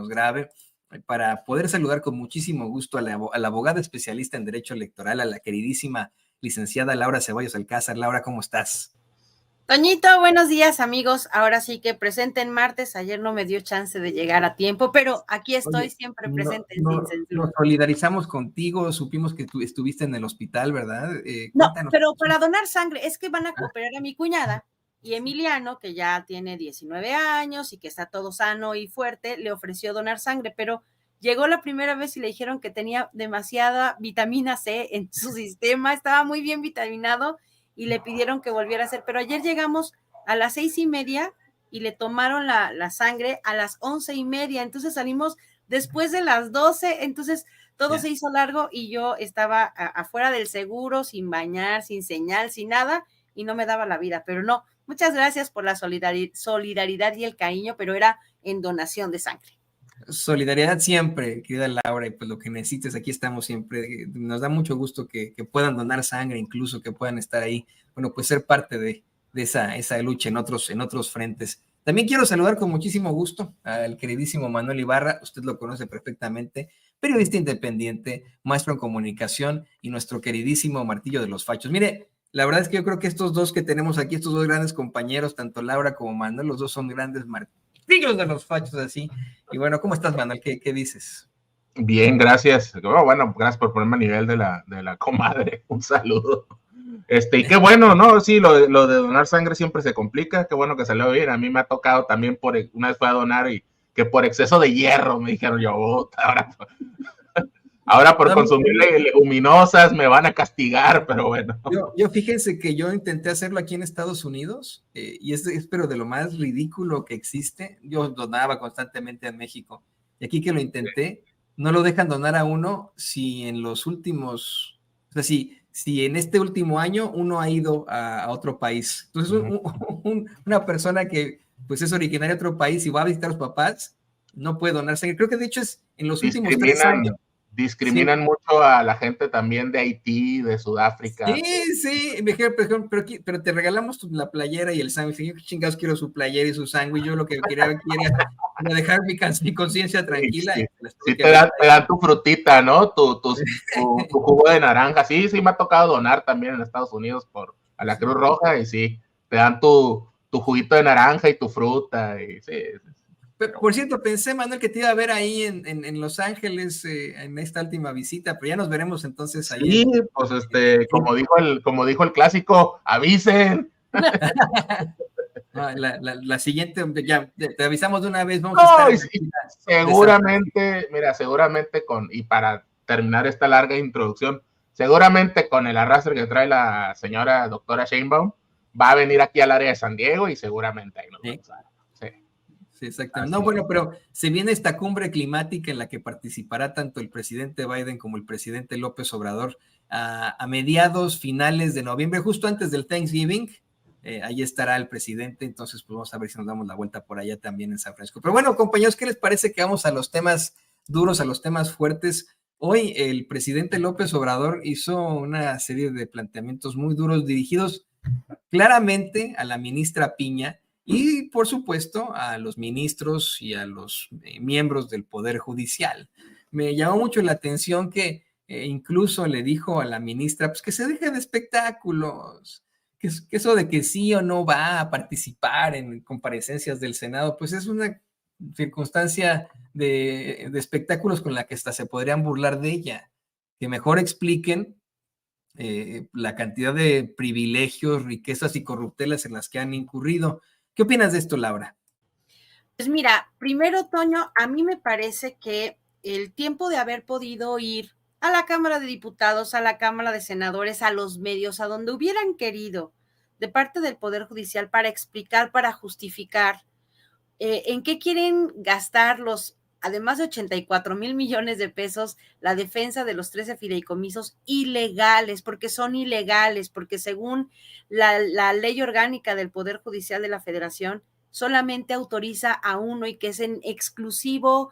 grave, para poder saludar con muchísimo gusto a la abogada especialista en Derecho Electoral, a la queridísima licenciada Laura Ceballos Alcázar. Laura, ¿cómo estás? Toñito, buenos días, amigos. Ahora sí que presente en martes. Ayer no me dio chance de llegar a tiempo, pero aquí estoy. Oye, siempre presente sin censura. Nos solidarizamos contigo, supimos que tú estuviste en el hospital, ¿verdad? No, pero para donar sangre, es que van a operar a mi cuñada y Emiliano, que ya tiene 19 años y que está todo sano y fuerte, le ofreció donar sangre, pero llegó la primera vez y le dijeron que tenía demasiada vitamina C en su sistema, estaba muy bien vitaminado y le pidieron que volviera a hacer, pero ayer llegamos a las 6:30 y le tomaron la sangre a las 11:30, entonces salimos después de las 12, entonces todo se hizo largo y yo estaba afuera del seguro, sin bañar, sin señal, sin nada, y no me daba la vida, pero no, muchas gracias por la solidaridad y el cariño, pero era en donación de sangre. Solidaridad siempre, querida Laura, y pues lo que necesites, aquí estamos siempre. Nos da mucho gusto que puedan donar sangre, incluso que puedan estar ahí, bueno, pues ser parte de esa lucha en otros frentes. También quiero saludar con muchísimo gusto al queridísimo Manuel Ibarra, usted lo conoce perfectamente, periodista independiente, maestro en comunicación y nuestro queridísimo Martillo de los Fachos. Mire, la verdad es que yo creo que estos dos que tenemos aquí, estos dos grandes compañeros, tanto Laura como Manuel, los dos son grandes martillos de los fachos así. Y bueno, ¿cómo estás, Manuel? ¿Qué dices? Bien, gracias. Bueno, gracias por ponerme a nivel de la comadre. Un saludo. Y qué bueno, ¿no? Sí, lo de donar sangre siempre se complica. Qué bueno que salió bien. A mí me ha tocado también una vez fue a donar y que por exceso de hierro me dijeron yo, ahora por consumir leguminosas me van a castigar, pero bueno. Yo fíjense que yo intenté hacerlo aquí en Estados Unidos y es pero de lo más ridículo que existe. Yo donaba constantemente en México y aquí que lo intenté, no lo dejan donar a uno si en los últimos, o sea, si en este último año uno ha ido a otro país. Entonces, una persona que pues es originaria de otro país y va a visitar a los papás, no puede donar sangre. Creo que de hecho es en los últimos 3 años. Discriminan mucho a la gente también de Haití, de Sudáfrica. Sí, me dijeron, pero te regalamos la playera y el sándwich. Yo, chingados, quiero su playera y su sándwich. Yo lo que quería era dejar mi conciencia tranquila. Sí, te dan tu frutita, ¿no? Tu jugo de naranja. Sí, me ha tocado donar también en Estados Unidos a la Cruz Roja y sí, te dan tu juguito de naranja y tu fruta. Y sí. Por cierto, pensé, Manuel, que te iba a ver ahí en Los Ángeles en esta última visita, pero ya nos veremos entonces ahí. Sí, pues como dijo el clásico, avisen. La siguiente, ya te avisamos de una vez, vamos a estar. Seguramente y para terminar esta larga introducción, seguramente con el arrastre que trae la señora doctora Sheinbaum, va a venir aquí al área de San Diego y seguramente ahí nos vamos a ver. Sí, exactamente. No, bueno, pero se viene esta cumbre climática en la que participará tanto el presidente Biden como el presidente López Obrador a mediados, finales de noviembre, justo antes del Thanksgiving. Ahí estará el presidente, entonces pues vamos a ver si nos damos la vuelta por allá también en San Francisco. Pero bueno, compañeros, ¿qué les parece que vamos a los temas duros, a los temas fuertes? Hoy el presidente López Obrador hizo una serie de planteamientos muy duros dirigidos claramente a la ministra Piña, y por supuesto a los ministros y a los miembros del Poder Judicial. Me llamó mucho la atención que incluso le dijo a la ministra pues que se deje de espectáculos, que eso de que sí o no va a participar en comparecencias del Senado, pues es una circunstancia de espectáculos con la que hasta se podrían burlar de ella. Que mejor expliquen la cantidad de privilegios, riquezas y corruptelas en las que han incurrido. ¿Qué opinas de esto, Laura? Pues mira, primero, Toño, a mí me parece que el tiempo de haber podido ir a la Cámara de Diputados, a la Cámara de Senadores, a los medios, a donde hubieran querido, de parte del Poder Judicial, para explicar, para justificar en qué quieren gastar además de 84 mil millones de pesos, la defensa de los 13 fideicomisos ilegales, porque son ilegales, porque según la ley orgánica del Poder Judicial de la Federación, solamente autoriza a uno y que es en exclusivo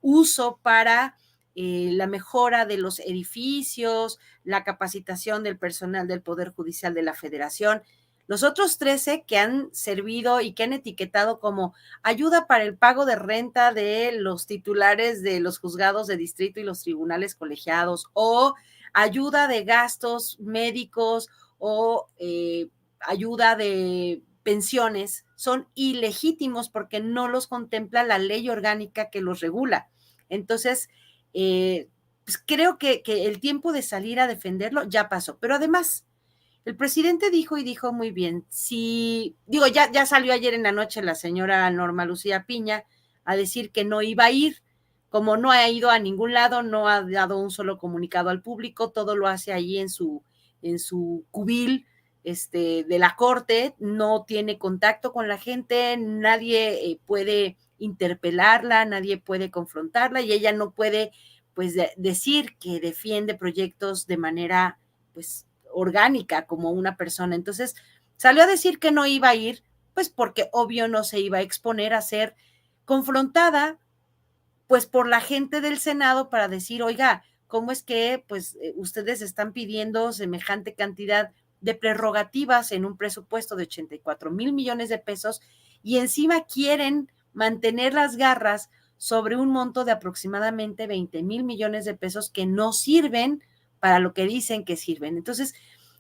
uso para la mejora de los edificios, la capacitación del personal del Poder Judicial de la Federación. Los otros 13 que han servido y que han etiquetado como ayuda para el pago de renta de los titulares de los juzgados de distrito y los tribunales colegiados, o ayuda de gastos médicos, o ayuda de pensiones, son ilegítimos porque no los contempla la ley orgánica que los regula. Entonces, pues creo que el tiempo de salir a defenderlo ya pasó. Pero además, el presidente dijo, y dijo muy bien, ya salió ayer en la noche la señora Norma Lucía Piña a decir que no iba a ir, como no ha ido a ningún lado, no ha dado un solo comunicado al público, todo lo hace ahí en su cubil de la corte, no tiene contacto con la gente, nadie puede interpelarla, nadie puede confrontarla, y ella no puede, pues, decir que defiende proyectos de manera, pues, orgánica como una persona. Entonces salió a decir que no iba a ir, pues porque obvio no se iba a exponer a ser confrontada pues por la gente del Senado para decir, oiga, ¿cómo es que pues ustedes están pidiendo semejante cantidad de prerrogativas en un presupuesto de 84,000 millones de pesos y encima quieren mantener las garras sobre un monto de aproximadamente 20,000 millones de pesos que no sirven para lo que dicen que sirven? Entonces,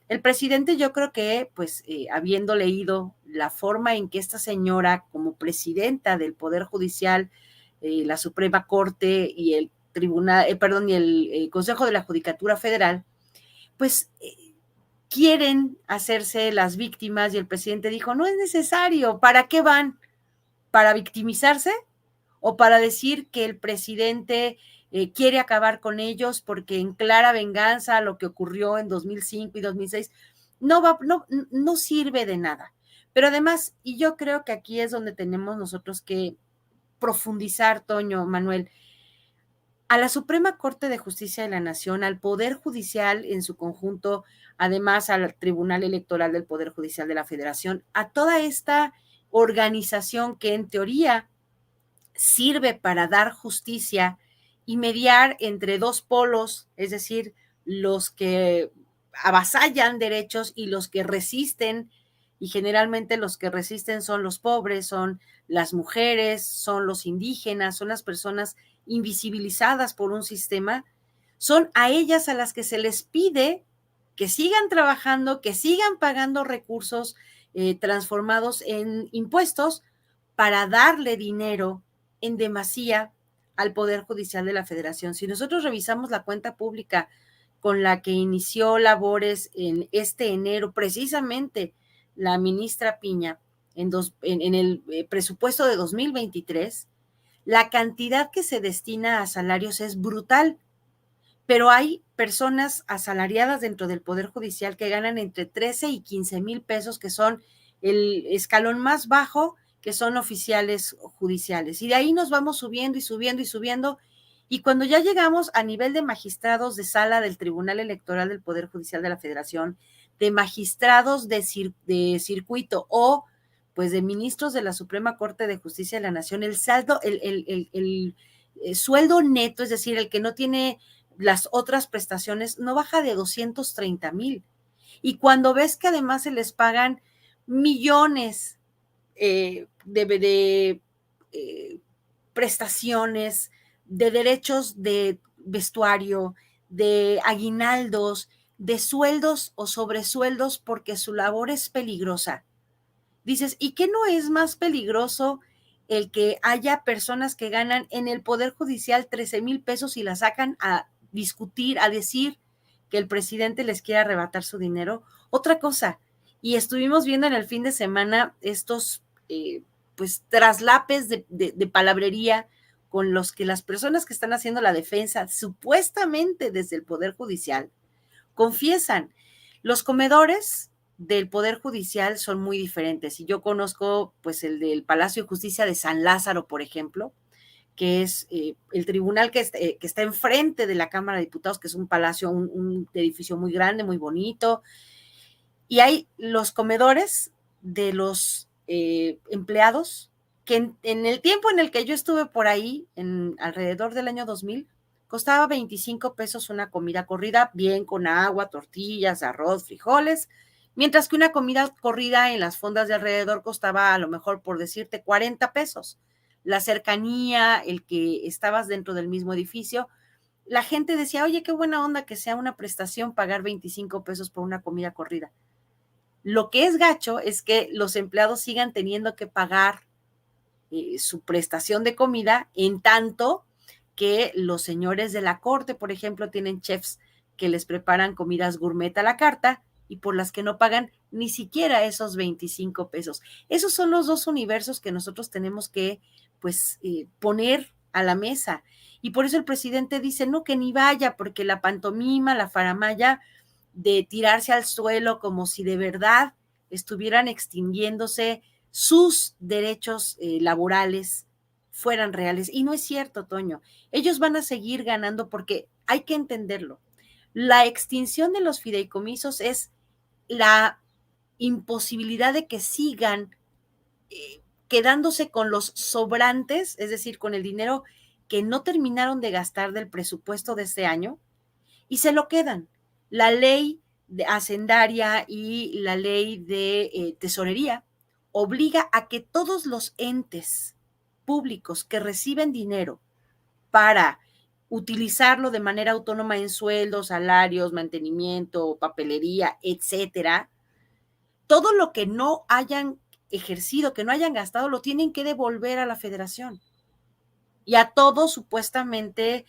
el presidente, yo creo que, pues, habiendo leído la forma en que esta señora, como presidenta del Poder Judicial, la Suprema Corte y el Tribunal, y el Consejo de la Judicatura Federal, pues quieren hacerse las víctimas, y el presidente dijo, no es necesario. ¿Para qué van? ¿Para victimizarse? ¿O para decir que el presidente quiere acabar con ellos porque en clara venganza a lo que ocurrió en 2005 y 2006? No sirve de nada. Pero además, y yo creo que aquí es donde tenemos nosotros que profundizar, Toño, Manuel, a la Suprema Corte de Justicia de la Nación, al Poder Judicial en su conjunto, además al Tribunal Electoral del Poder Judicial de la Federación, a toda esta organización que en teoría sirve para dar justicia y mediar entre dos polos, es decir, los que avasallan derechos y los que resisten, y generalmente los que resisten son los pobres, son las mujeres, son los indígenas, son las personas invisibilizadas por un sistema. Son a ellas a las que se les pide que sigan trabajando, que sigan pagando recursos transformados en impuestos para darle dinero en demasía al Poder Judicial de la Federación. Si nosotros revisamos la cuenta pública con la que inició labores en este enero, precisamente la ministra Piña, en el presupuesto de 2023, la cantidad que se destina a salarios es brutal, pero hay personas asalariadas dentro del Poder Judicial que ganan entre 13 y 15 mil pesos, que son el escalón más bajo, que son oficiales judiciales. Y de ahí nos vamos subiendo y subiendo y subiendo. Y cuando ya llegamos a nivel de magistrados de sala del Tribunal Electoral del Poder Judicial de la Federación, de magistrados de circuito o pues de ministros de la Suprema Corte de Justicia de la Nación, el saldo, el sueldo neto, es decir, el que no tiene las otras prestaciones, no baja de 230,000. Y cuando ves que además se les pagan millones de prestaciones, de derechos de vestuario, de aguinaldos, de sueldos o sobresueldos porque su labor es peligrosa. Dices, ¿y qué no es más peligroso el que haya personas que ganan en el Poder Judicial 13,000 pesos y la sacan a discutir, a decir que el presidente les quiere arrebatar su dinero? Otra cosa, y estuvimos viendo en el fin de semana estos pues traslapes de palabrería con los que las personas que están haciendo la defensa, supuestamente desde el Poder Judicial, confiesan. Los comedores del Poder Judicial son muy diferentes, y yo conozco pues el del Palacio de Justicia de San Lázaro, por ejemplo, que es el tribunal que está enfrente de la Cámara de Diputados, que es un palacio, un edificio muy grande, muy bonito, y hay los comedores de los empleados que en el tiempo en el que yo estuve por ahí, alrededor del año 2000, costaba 25 pesos una comida corrida, bien con agua, tortillas, arroz, frijoles, mientras que una comida corrida en las fondas de alrededor costaba, a lo mejor, por decirte, 40 pesos. La cercanía, el que estabas dentro del mismo edificio, la gente decía, oye, qué buena onda que sea una prestación pagar 25 pesos por una comida corrida. Lo que es gacho es que los empleados sigan teniendo que pagar su prestación de comida, en tanto que los señores de la corte, por ejemplo, tienen chefs que les preparan comidas gourmet a la carta y por las que no pagan ni siquiera esos 25 pesos. Esos son los dos universos que nosotros tenemos que, pues, poner a la mesa. Y por eso el presidente dice, no, que ni vaya, porque la pantomima, la faramaya de tirarse al suelo como si de verdad estuvieran extinguiéndose sus derechos laborales fueran reales. Y no es cierto, Toño. Ellos van a seguir ganando porque hay que entenderlo. La extinción de los fideicomisos es la imposibilidad de que sigan quedándose con los sobrantes, es decir, con el dinero que no terminaron de gastar del presupuesto de este año y se lo quedan. La ley de hacendaria y la ley de tesorería obliga a que todos los entes públicos que reciben dinero para utilizarlo de manera autónoma en sueldos, salarios, mantenimiento, papelería, etcétera, todo lo que no hayan ejercido, que no hayan gastado, lo tienen que devolver a la federación. Y a todos supuestamente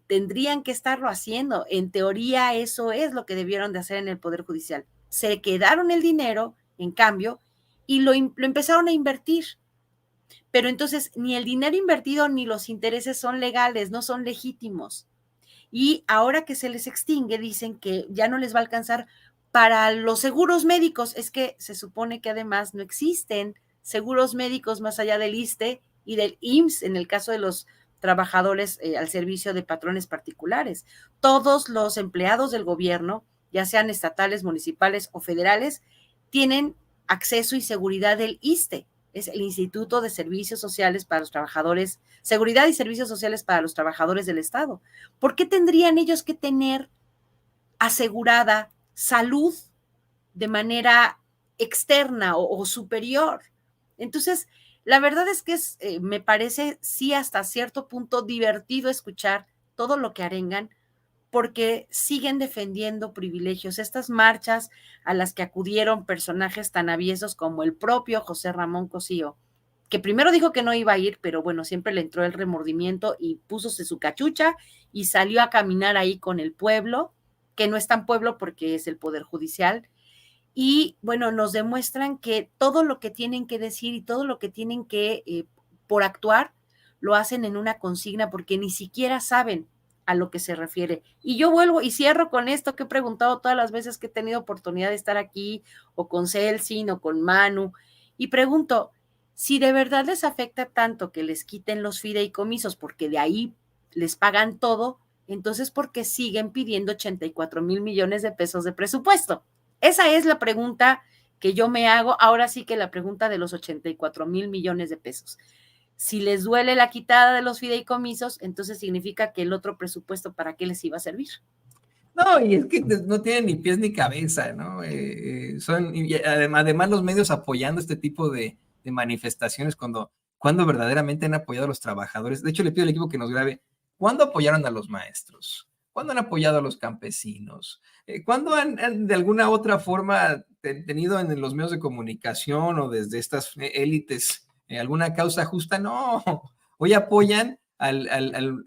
tendrían que estarlo haciendo. En teoría eso es lo que debieron de hacer en el Poder Judicial. Se quedaron el dinero, en cambio, y lo empezaron a invertir. Pero entonces ni el dinero invertido ni los intereses son legales, no son legítimos. Y ahora que se les extingue, dicen que ya no les va a alcanzar para los seguros médicos. Es que se supone que además no existen seguros médicos más allá del ISSSTE y del IMSS en el caso de los trabajadores al servicio de patrones particulares. Todos los empleados del gobierno, ya sean estatales, municipales o federales, tienen acceso y seguridad del ISSSTE. Es el Instituto de Servicios Sociales para los Trabajadores, Seguridad y Servicios Sociales para los Trabajadores del Estado. ¿Por qué tendrían ellos que tener asegurada salud de manera externa o superior? Entonces, la verdad es que me parece sí hasta cierto punto divertido escuchar todo lo que arengan, porque siguen defendiendo privilegios. Estas marchas a las que acudieron personajes tan aviesos como el propio José Ramón Cosío, que primero dijo que no iba a ir, pero bueno, siempre le entró el remordimiento y púsose su cachucha y salió a caminar ahí con el pueblo, que no es tan pueblo porque es el Poder Judicial. Y bueno, nos demuestran que todo lo que tienen que decir y todo lo que tienen que, por actuar, lo hacen en una consigna porque ni siquiera saben a lo que se refiere. Y yo vuelvo y cierro con esto que he preguntado todas las veces que he tenido oportunidad de estar aquí, o con Celsin, o con Manu, y pregunto, si de verdad les afecta tanto que les quiten los fideicomisos, porque de ahí les pagan todo, entonces ¿por qué siguen pidiendo 84 mil millones de pesos de presupuesto? Esa es la pregunta que yo me hago, ahora sí que la pregunta de los 84 mil millones de pesos. Si les duele la quitada de los fideicomisos, entonces significa que el otro presupuesto, ¿para qué les iba a servir? No, y es que no tienen ni pies ni cabeza, ¿no? Además los medios apoyando este tipo de manifestaciones cuando verdaderamente han apoyado a los trabajadores. De hecho, le pido al equipo que nos grabe, ¿cuándo apoyaron a los maestros? ¿Cuándo han apoyado a los campesinos? ¿Cuándo han de alguna otra forma tenido en los medios de comunicación o desde estas élites alguna causa justa? No, hoy apoyan,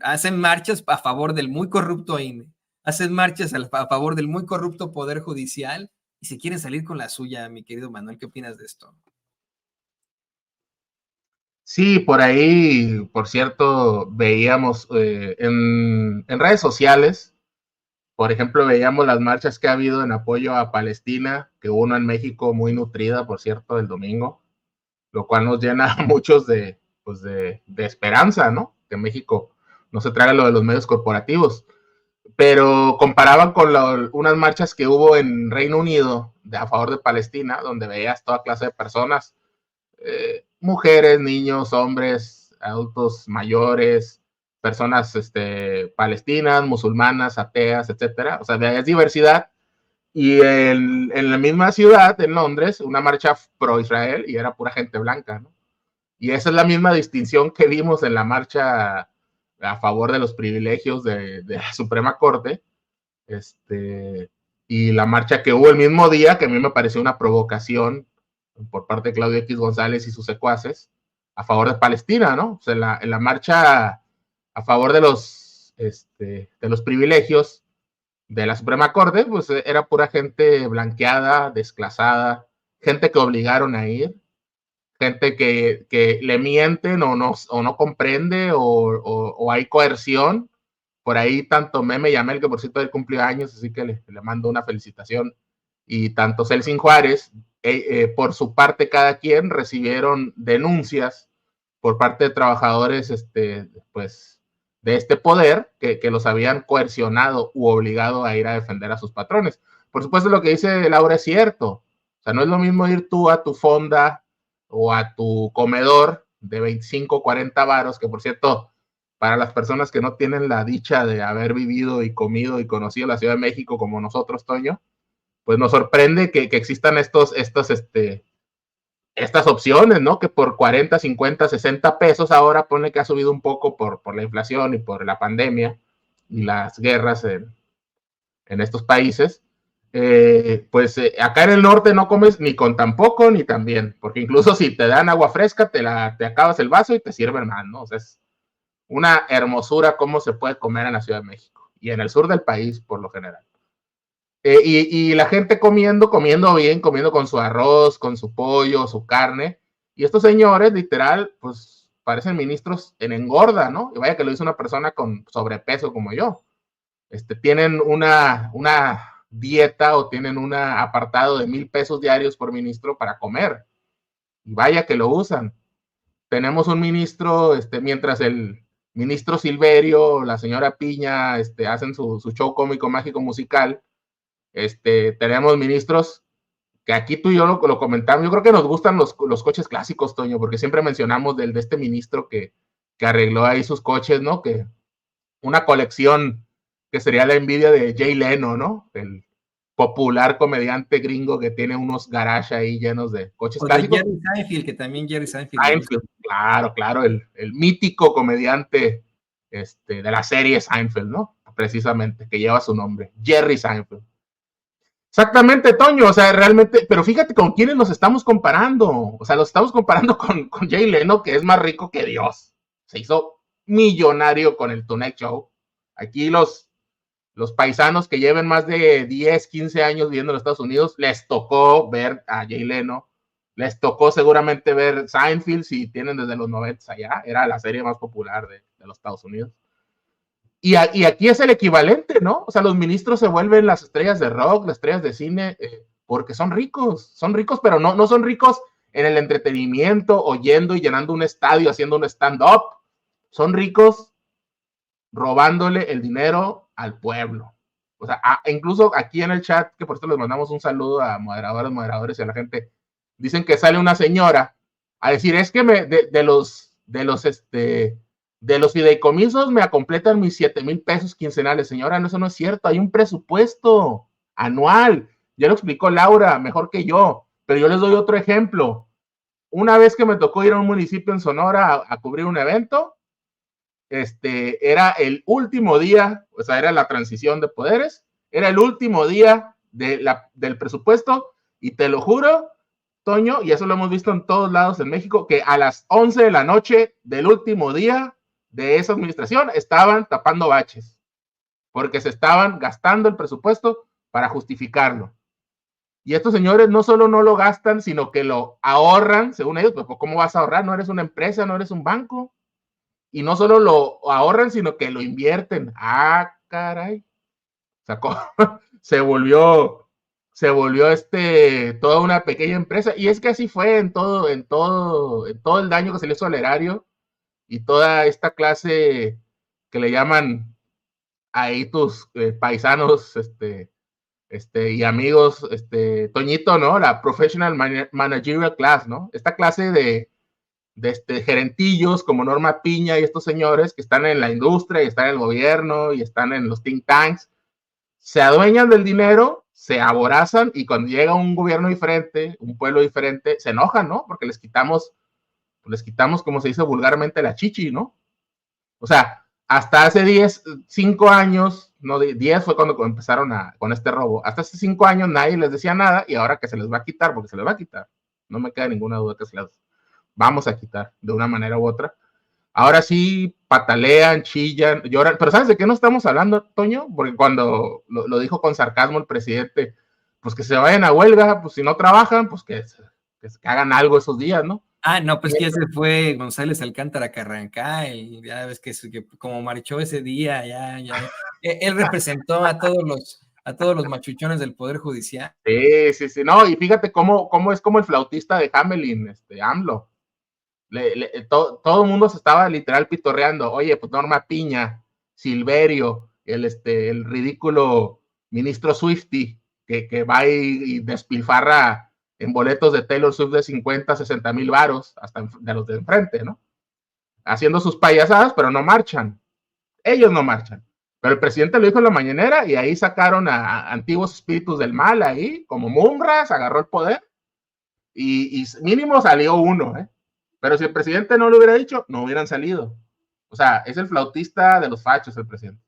hacen marchas a favor del muy corrupto INE, hacen marchas a favor del muy corrupto Poder Judicial y se quieren salir con la suya, mi querido Manuel. ¿Qué opinas de esto? Sí, por ahí, por cierto, veíamos en redes sociales, por ejemplo, veíamos las marchas que ha habido en apoyo a Palestina, que hubo una en México muy nutrida, por cierto, el domingo, lo cual nos llena a muchos de esperanza, ¿no? Que México no se traga lo de los medios corporativos. Pero comparaban con unas marchas que hubo en Reino Unido a favor de Palestina, donde veías toda clase de personas, mujeres, niños, hombres, adultos mayores, personas palestinas, musulmanas, ateas, etcétera. O sea, es diversidad Y en la misma ciudad, en Londres, una marcha pro Israel y era pura gente blanca, ¿no? Y esa es la misma distinción que vimos en la marcha a favor de los privilegios de la Suprema Corte, y la marcha que hubo el mismo día, que a mí me pareció una provocación por parte de Claudio X González y sus secuaces, a favor de Palestina, ¿no? O sea, en la marcha a favor de los privilegios de la Suprema Corte, pues era pura gente blanqueada, desclasada, gente que obligaron a ir, gente que le mienten o no comprende o hay coerción. Por ahí tanto Meme Yamel, que por cierto él cumplió años, así que le mando una felicitación, y tanto Celsin Juárez, por su parte cada quien recibieron denuncias por parte de trabajadores pues de este poder que los habían coercionado u obligado a ir a defender a sus patrones. Por supuesto, lo que dice Laura es cierto. O sea, no es lo mismo ir tú a tu fonda o a tu comedor de 25, 40 varos, que por cierto, para las personas que no tienen la dicha de haber vivido y comido y conocido la Ciudad de México como nosotros, Toño, pues nos sorprende que existan estas opciones, ¿no? Que por 40, 50, 60 pesos ahora pone que ha subido un poco por la inflación y por la pandemia y las guerras en estos países. Pues acá en el norte no comes ni con tan poco ni tan bien, porque incluso si te dan agua fresca, te acabas el vaso y te sirven más, ¿no? O sea, es una hermosura cómo se puede comer en la Ciudad de México y en el sur del país por lo general. Y la gente comiendo bien, comiendo con su arroz, con su pollo, su carne, y estos señores literal pues parecen ministros en engorda, ¿no? Y vaya que lo hizo una persona con sobrepeso como yo. Tienen una dieta o tienen un apartado de 1,000 pesos diarios por ministro para comer, y vaya que lo usan. Tenemos un ministro, mientras el ministro Silverio, la señora Piña, hacen su show cómico, mágico, musical, tenemos ministros que aquí tú y yo lo comentamos. Yo creo que nos gustan los coches clásicos, Toño, porque siempre mencionamos de este ministro que arregló ahí sus coches, ¿no? Que una colección que sería la envidia de Jay Leno, ¿no? El popular comediante gringo que tiene unos garages ahí llenos de coches o clásicos. De Jerry Seinfeld, que también Jerry Seinfeld. Claro, el mítico comediante de la serie Seinfeld, ¿no? Precisamente, que lleva su nombre, Jerry Seinfeld. Exactamente, Toño, o sea, realmente, pero fíjate con quiénes nos estamos comparando. O sea, los estamos comparando con Jay Leno, que es más rico que Dios. Se hizo millonario con el Tonight Show. Aquí los paisanos que lleven más de 10, 15 años viviendo en los Estados Unidos, les tocó ver a Jay Leno, les tocó seguramente ver Seinfeld, si tienen desde los 90 allá, era la serie más popular de los Estados Unidos. Y aquí es el equivalente, ¿no? O sea, los ministros se vuelven las estrellas de rock, las estrellas de cine, porque son ricos, pero no son ricos en el entretenimiento, oyendo y llenando un estadio, haciendo un stand-up. Son ricos robándole el dinero al pueblo. O sea, incluso aquí en el chat, que por esto les mandamos un saludo a moderadores y a la gente, dicen que sale una señora a decir, es que de los fideicomisos me completan mis 7,000 pesos quincenales. Señora, no, eso no es cierto, hay un presupuesto anual. Ya lo explicó Laura mejor que yo, pero yo les doy otro ejemplo. Una vez que me tocó ir a un municipio en Sonora a cubrir un evento, era el último día, o sea, era la transición de poderes, era el último día del presupuesto, y te lo juro, Toño, y eso lo hemos visto en todos lados en México, que a las 11 de la noche del último día de esa administración estaban tapando baches, porque se estaban gastando el presupuesto para justificarlo. Y estos señores no solo no lo gastan, sino que lo ahorran, según ellos. Pues, ¿cómo vas a ahorrar? No eres una empresa, no eres un banco. Y no solo lo ahorran, sino que lo invierten. Ah, caray. Se volvió toda una pequeña empresa. Y es que así fue en todo el daño que se le hizo al erario y toda esta clase que le llaman ahí tus paisanos y amigos, Toñito, ¿no? La Professional Managerial Class, ¿no? Esta clase de gerentillos como Norma Piña y estos señores que están en la industria y están en el gobierno y están en los think tanks, se adueñan del dinero se aborazan y cuando llega un gobierno diferente, un pueblo diferente, se enojan, ¿no? Porque les quitamos, como se dice vulgarmente, la chichi, ¿no? O sea, hasta hace 5 años, no, 10 fue cuando empezaron con este robo. Hasta hace 5 años nadie les decía nada y ahora que se les va a quitar, porque se les va a quitar. No me queda ninguna duda que se les vamos a quitar de una manera u otra. Ahora sí patalean, chillan, lloran. Pero ¿sabes de qué no estamos hablando, Toño? Porque cuando lo dijo con sarcasmo el presidente, pues que se vayan a huelga, pues si no trabajan, pues que hagan algo esos días, ¿no? Ah, no, pues que ese fue González Alcántara Carrancá, y ya ves que como marchó ese día, ya, él representó a todos los machuchones del Poder Judicial. Sí, no, y fíjate cómo es como el flautista de Hamelin, AMLO. Todo el mundo se estaba literal pitorreando, oye, pues Norma Piña, Silverio, el ridículo ministro Swifty, que va y despilfarra en boletos de Taylor Swift de 50, 60 mil varos, hasta de los de enfrente, ¿no? Haciendo sus payasadas, pero no marchan. Ellos no marchan. Pero el presidente lo dijo en la mañanera y ahí sacaron a antiguos espíritus del mal ahí, como Mumras, agarró el poder y mínimo salió uno, ¿eh? Pero si el presidente no lo hubiera dicho, no hubieran salido. O sea, es el flautista de los fachos el presidente.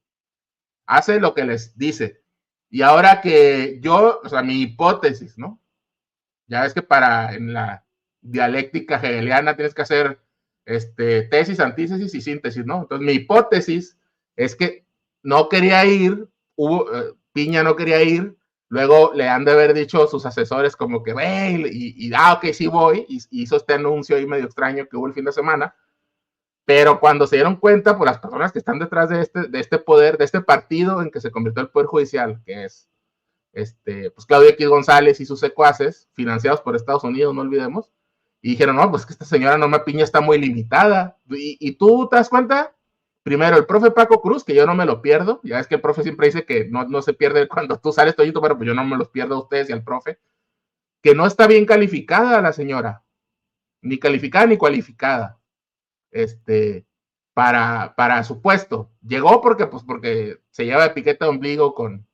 Hace lo que les dice. Y ahora que mi hipótesis, ¿no? Ya ves que en la dialéctica hegeliana tienes que hacer tesis, antítesis y síntesis, ¿no? Entonces mi hipótesis es que no quería ir, Piña no quería ir, luego le han de haber dicho sus asesores como que ve, ok, sí voy, y hizo este anuncio ahí medio extraño que hubo el fin de semana, pero cuando se dieron cuenta, pues las personas que están detrás de este poder, de este partido en que se convirtió el Poder Judicial, que es pues Claudio X González y sus secuaces, financiados por Estados Unidos, no olvidemos, y dijeron, no, pues que esta señora Norma Piña está muy limitada, y tú te das cuenta, primero el profe Paco Cruz, que yo no me lo pierdo, ya es que el profe siempre dice que no se pierde cuando tú sales, Toñito, pero pues yo no me los pierdo a ustedes y al profe, que no está bien calificada la señora, ni calificada ni cualificada, para su puesto, llegó porque se lleva de piquete de ombligo con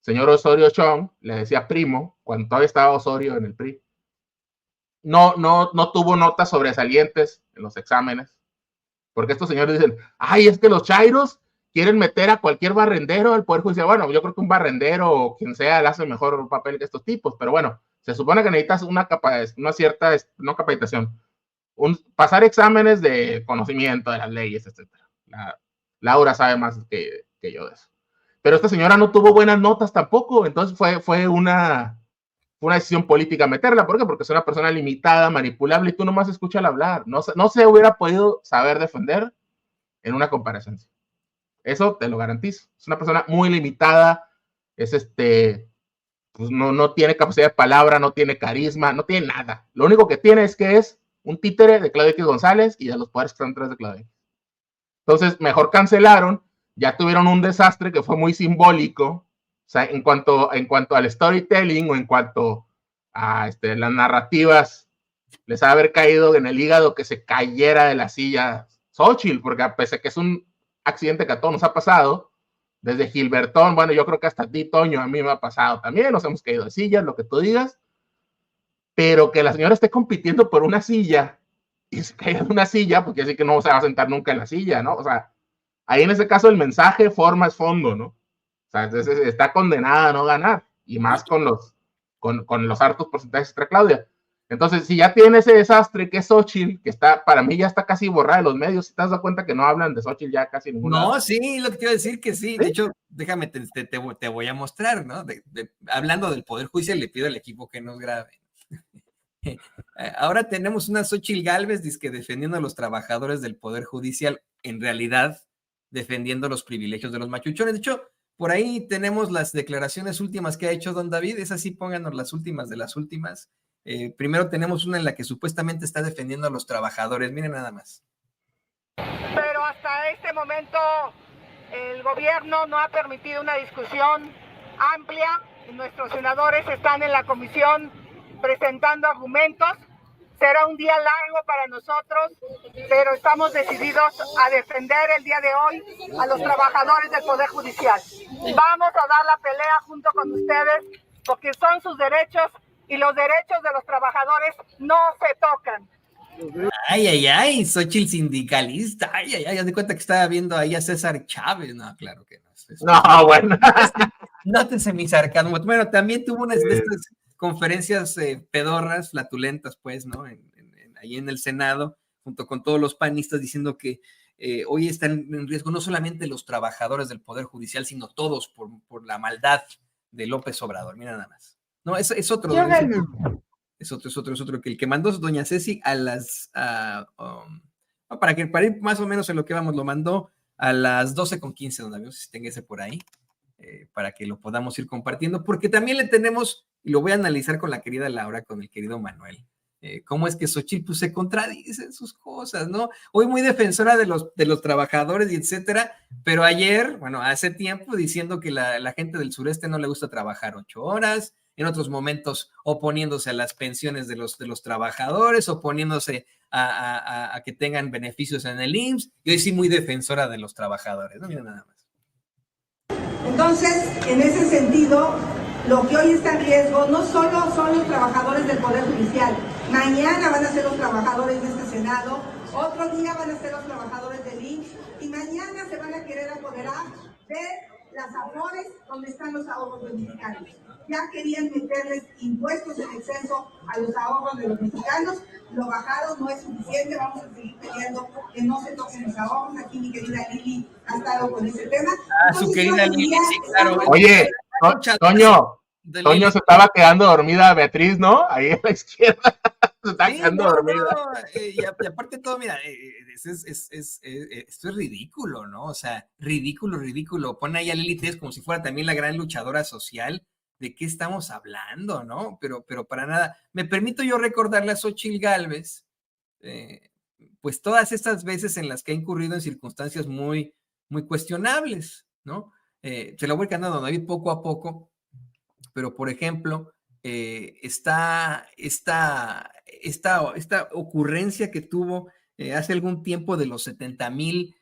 señor Osorio Chong, le decía primo, cuando todavía estaba Osorio en el PRI, no tuvo notas sobresalientes en los exámenes, porque estos señores dicen, ay, es que los chairos quieren meter a cualquier barrendero al Poder Judicial. Bueno, yo creo que un barrendero o quien sea le hace mejor papel que estos tipos, pero bueno, se supone que necesitas una cierta, no capacitación, pasar exámenes de conocimiento de las leyes, etc. Laura sabe más que yo de eso. Pero esta señora no tuvo buenas notas tampoco, entonces fue una decisión política meterla. ¿Por qué? Porque es una persona limitada, manipulable, y tú nomás escúchala hablar. No se hubiera podido saber defender en una comparecencia. Eso te lo garantizo. Es una persona muy limitada, es pues no tiene capacidad de palabra, no tiene carisma, no tiene nada. Lo único que tiene es que es un títere de Claudio X González y de los poderes que están detrás de Claudio X. Entonces, mejor cancelaron. Ya tuvieron un desastre que fue muy simbólico, o sea, en cuanto al storytelling o en cuanto a las narrativas, les ha haber caído en el hígado que se cayera de la silla Xóchitl, porque a pesar que es un accidente que a todos nos ha pasado, desde Gilbertón, bueno, yo creo que hasta ti, Toño, a mí me ha pasado también, nos hemos caído de sillas, lo que tú digas, pero que la señora esté compitiendo por una silla y se caiga de una silla, porque así que no se va a sentar nunca en la silla, ¿no? O sea, ahí en ese caso el mensaje forma es fondo, ¿no? O sea, está condenada a no ganar, y más con los hartos porcentajes extra Claudia. Entonces, si ya tiene ese desastre que es Xóchitl, que para mí ya está casi borrada de los medios, si te has dado cuenta que no hablan de Xóchitl ya casi ninguna. No, sí, lo que te iba a decir que sí. De hecho, déjame, te voy a mostrar, ¿no? Hablando del Poder Judicial, le pido al equipo que nos grabe. Ahora tenemos una Xóchitl Gálvez dizque defendiendo a los trabajadores del Poder Judicial, en realidad defendiendo los privilegios de los machuchones. De hecho, por ahí tenemos las declaraciones últimas que ha hecho don David. Esas sí, pónganos las últimas de las últimas. Primero tenemos una en la que supuestamente está defendiendo a los trabajadores. Miren nada más. Pero hasta este momento el gobierno no ha permitido una discusión amplia. Nuestros senadores están en la comisión presentando argumentos. Será un día largo para nosotros, pero estamos decididos a defender el día de hoy a los trabajadores del Poder Judicial. Vamos a dar la pelea junto con ustedes porque son sus derechos y los derechos de los trabajadores no se tocan. Ay, Xochitl sindicalista. Ay, haz de cuenta que estaba viendo ahí a César Chávez. No, claro que no. No, bueno. Nótese mi sarcasmo. Bueno, también tuvo unas de estas conferencias pedorras, flatulentas, pues, ¿no? Ahí en el Senado, junto con todos los panistas, diciendo que hoy están en riesgo no solamente los trabajadores del Poder Judicial, sino todos por la maldad de López Obrador. Mira nada más. No, es otro. Es otro que el que mandó doña Ceci a las, para ir más o menos en lo que vamos, lo mandó a las 12:15, don David, si tenga ese por ahí, para que lo podamos ir compartiendo, porque también le tenemos, y lo voy a analizar con la querida Laura, con el querido Manuel, cómo es que Xochitl pues, se contradice en sus cosas, ¿no? Hoy muy defensora de los trabajadores y etcétera, pero ayer, bueno, hace tiempo diciendo que la gente del sureste no le gusta trabajar 8 horas, en otros momentos oponiéndose a las pensiones de los trabajadores, oponiéndose a que tengan beneficios en el IMSS, y hoy sí muy defensora de los trabajadores, no mira nada más. Entonces, en ese sentido, lo que hoy está en riesgo no solo son los trabajadores del Poder Judicial, mañana van a ser los trabajadores de este Senado, otro día van a ser los trabajadores del IMSS, y mañana se van a querer apoderar de las AFORES, donde están los ahorros de los mexicanos. Ya querían meterles impuestos en exceso a los ahorros de los mexicanos, lo bajaron, no es suficiente, vamos a seguir pidiendo que no se toquen los ahorros. Aquí mi querida Lili ha estado con ese tema. Entonces, su querida Lili, sí, claro. Oye, Toño se estaba quedando dormida, Beatriz, ¿no? Ahí a la izquierda. Se está quedando dormida. Y aparte de todo, mira, esto es ridículo, ¿no? O sea, ridículo. Pone ahí a Lili Telles como si fuera también la gran luchadora social. ¿De qué estamos hablando, no? Pero para nada. Me permito yo recordarle a Xochitl Gálvez, pues todas estas veces en las que ha incurrido en circunstancias muy, muy cuestionables, ¿no? Se lo voy cantando, David, poco a poco, pero por ejemplo, esta ocurrencia que tuvo hace algún tiempo de los 70,000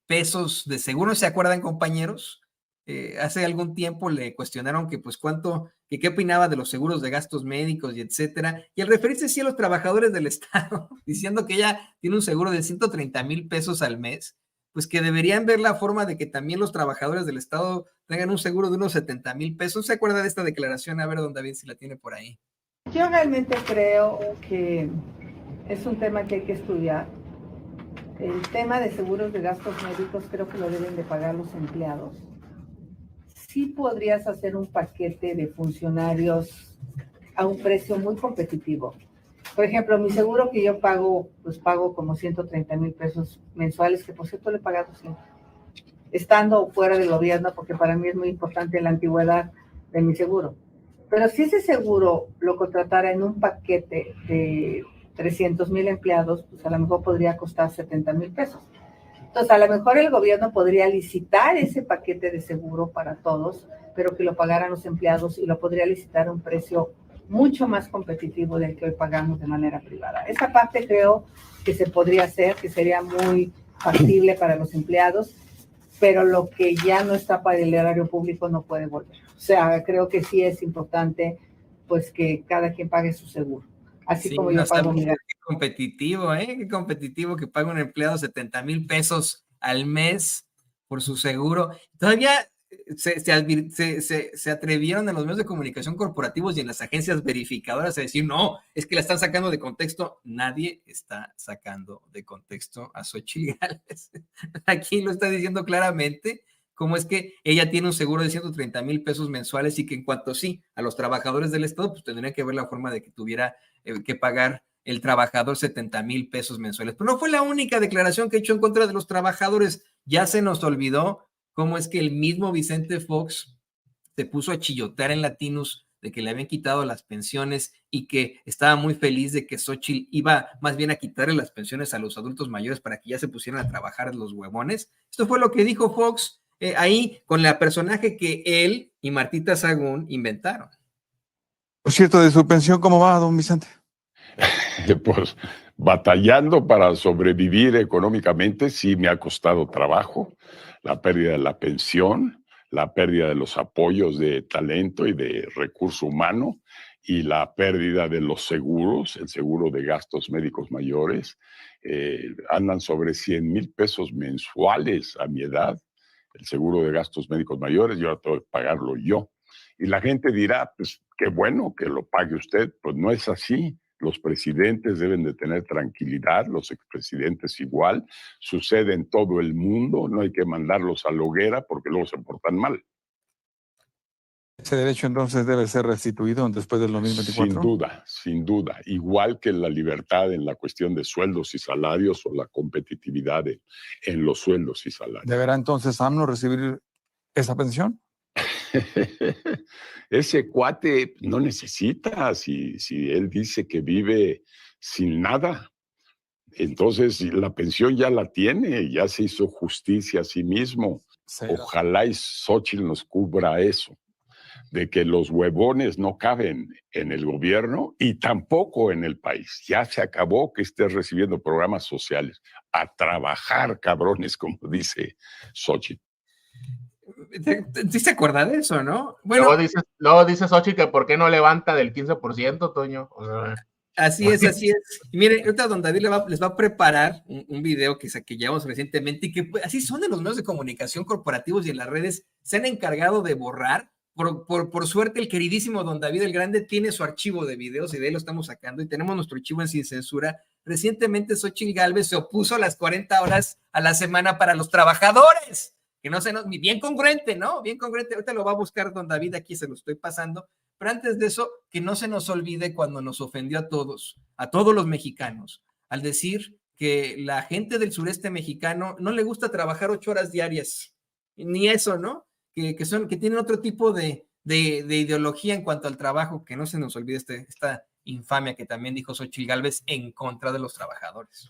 pesos de seguro, ¿se acuerdan, compañeros? Hace algún tiempo le cuestionaron que pues qué opinaba de los seguros de gastos médicos y etcétera, y al referirse sí a los trabajadores del Estado, diciendo que ella tiene un seguro de 130,000 pesos al mes, pues que deberían ver la forma de que también los trabajadores del Estado tengan un seguro de unos 70,000 pesos. ¿Se acuerda de esta declaración? A ver, don David, si la tiene por ahí. Yo realmente creo que es un tema que hay que estudiar. El tema de seguros de gastos médicos creo que lo deben de pagar los empleados. Sí podrías hacer un paquete de funcionarios a un precio muy competitivo. Por ejemplo, mi seguro que yo pago, pues pago como 130,000 pesos mensuales, que por cierto le he pagado siempre, estando fuera del gobierno, porque para mí es muy importante la antigüedad de mi seguro. Pero si ese seguro lo contratara en un paquete de 300,000 empleados, pues a lo mejor podría costar 70,000 pesos. Entonces, a lo mejor el gobierno podría licitar ese paquete de seguro para todos, pero que lo pagaran los empleados y lo podría licitar a un precio mucho más competitivo del que hoy pagamos de manera privada. Esa parte creo que se podría hacer, que sería muy factible para los empleados, pero lo que ya no está para el erario público no puede volver. O sea, creo que sí es importante pues que cada quien pague su seguro. Así sí, como yo pago mi gasto. Qué competitivo que paga un empleado 70,000 pesos al mes por su seguro. Todavía se atrevieron en los medios de comunicación corporativos y en las agencias verificadoras a decir, no, es que la están sacando de contexto. Nadie está sacando de contexto a Xochitl Gálvez. Aquí lo está diciendo claramente, cómo es que ella tiene un seguro de 130,000 pesos mensuales y que en cuanto sí a los trabajadores del Estado, pues tendría que ver la forma de que tuviera que pagar el trabajador 70,000 pesos mensuales. Pero no fue la única declaración que ha hecho en contra de los trabajadores. Ya se nos olvidó cómo es que el mismo Vicente Fox se puso a chillotear en Latinus de que le habían quitado las pensiones y que estaba muy feliz de que Xochitl iba más bien a quitarle las pensiones a los adultos mayores para que ya se pusieran a trabajar los huevones. Esto fue lo que dijo Fox ahí con la personaje que él y Martita Sagún inventaron. Por cierto, de su pensión, ¿cómo va, don Vicente? Pues batallando para sobrevivir económicamente, sí me ha costado trabajo, la pérdida de la pensión, la pérdida de los apoyos de talento y de recurso humano y la pérdida de los seguros, el seguro de gastos médicos mayores. Andan sobre 100,000 pesos mensuales a mi edad, el seguro de gastos médicos mayores, yo ahora tengo que pagarlo yo. Y la gente dirá, pues qué bueno que lo pague usted. Pues no es así. Los presidentes deben de tener tranquilidad, los expresidentes igual. Sucede en todo el mundo, no hay que mandarlos a la hoguera porque luego se portan mal. ¿Ese derecho entonces debe ser restituido después del 2024? Sin duda. Igual que la libertad en la cuestión de sueldos y salarios o la competitividad en los sueldos y salarios. ¿Deberá entonces AMLO recibir esa pensión? Ese cuate no necesita, si él dice que vive sin nada, entonces la pensión ya la tiene, ya se hizo justicia a sí mismo. Ojalá y Xóchitl nos cubra eso, de que los huevones no caben en el gobierno y tampoco en el país. Ya se acabó que estés recibiendo programas sociales. A trabajar, cabrones, como dice Xóchitl. ¿Sí se acuerda de eso, no? Bueno, luego dice Xóchitl que por qué no levanta del 15%, Toño. O sea, así es. Y miren, ahorita don David les va a preparar un video que llevamos recientemente y que así son de los medios de comunicación corporativos y en las redes, se han encargado de borrar. Por suerte, el queridísimo don David el Grande tiene su archivo de videos y de ahí lo estamos sacando y tenemos nuestro archivo en Sin Censura. Recientemente Xóchitl Gálvez se opuso a las 40 horas a la semana para los trabajadores. Que no se nos, bien congruente, ¿no? Bien congruente. Ahorita lo va a buscar don David, aquí se lo estoy pasando. Pero antes de eso, que no se nos olvide cuando nos ofendió a todos los mexicanos, al decir que la gente del sureste mexicano no le gusta trabajar 8 horas diarias. Ni eso, ¿no? Que tienen otro tipo de ideología en cuanto al trabajo, que no se nos olvide esta infamia que también dijo Xóchitl Gálvez en contra de los trabajadores.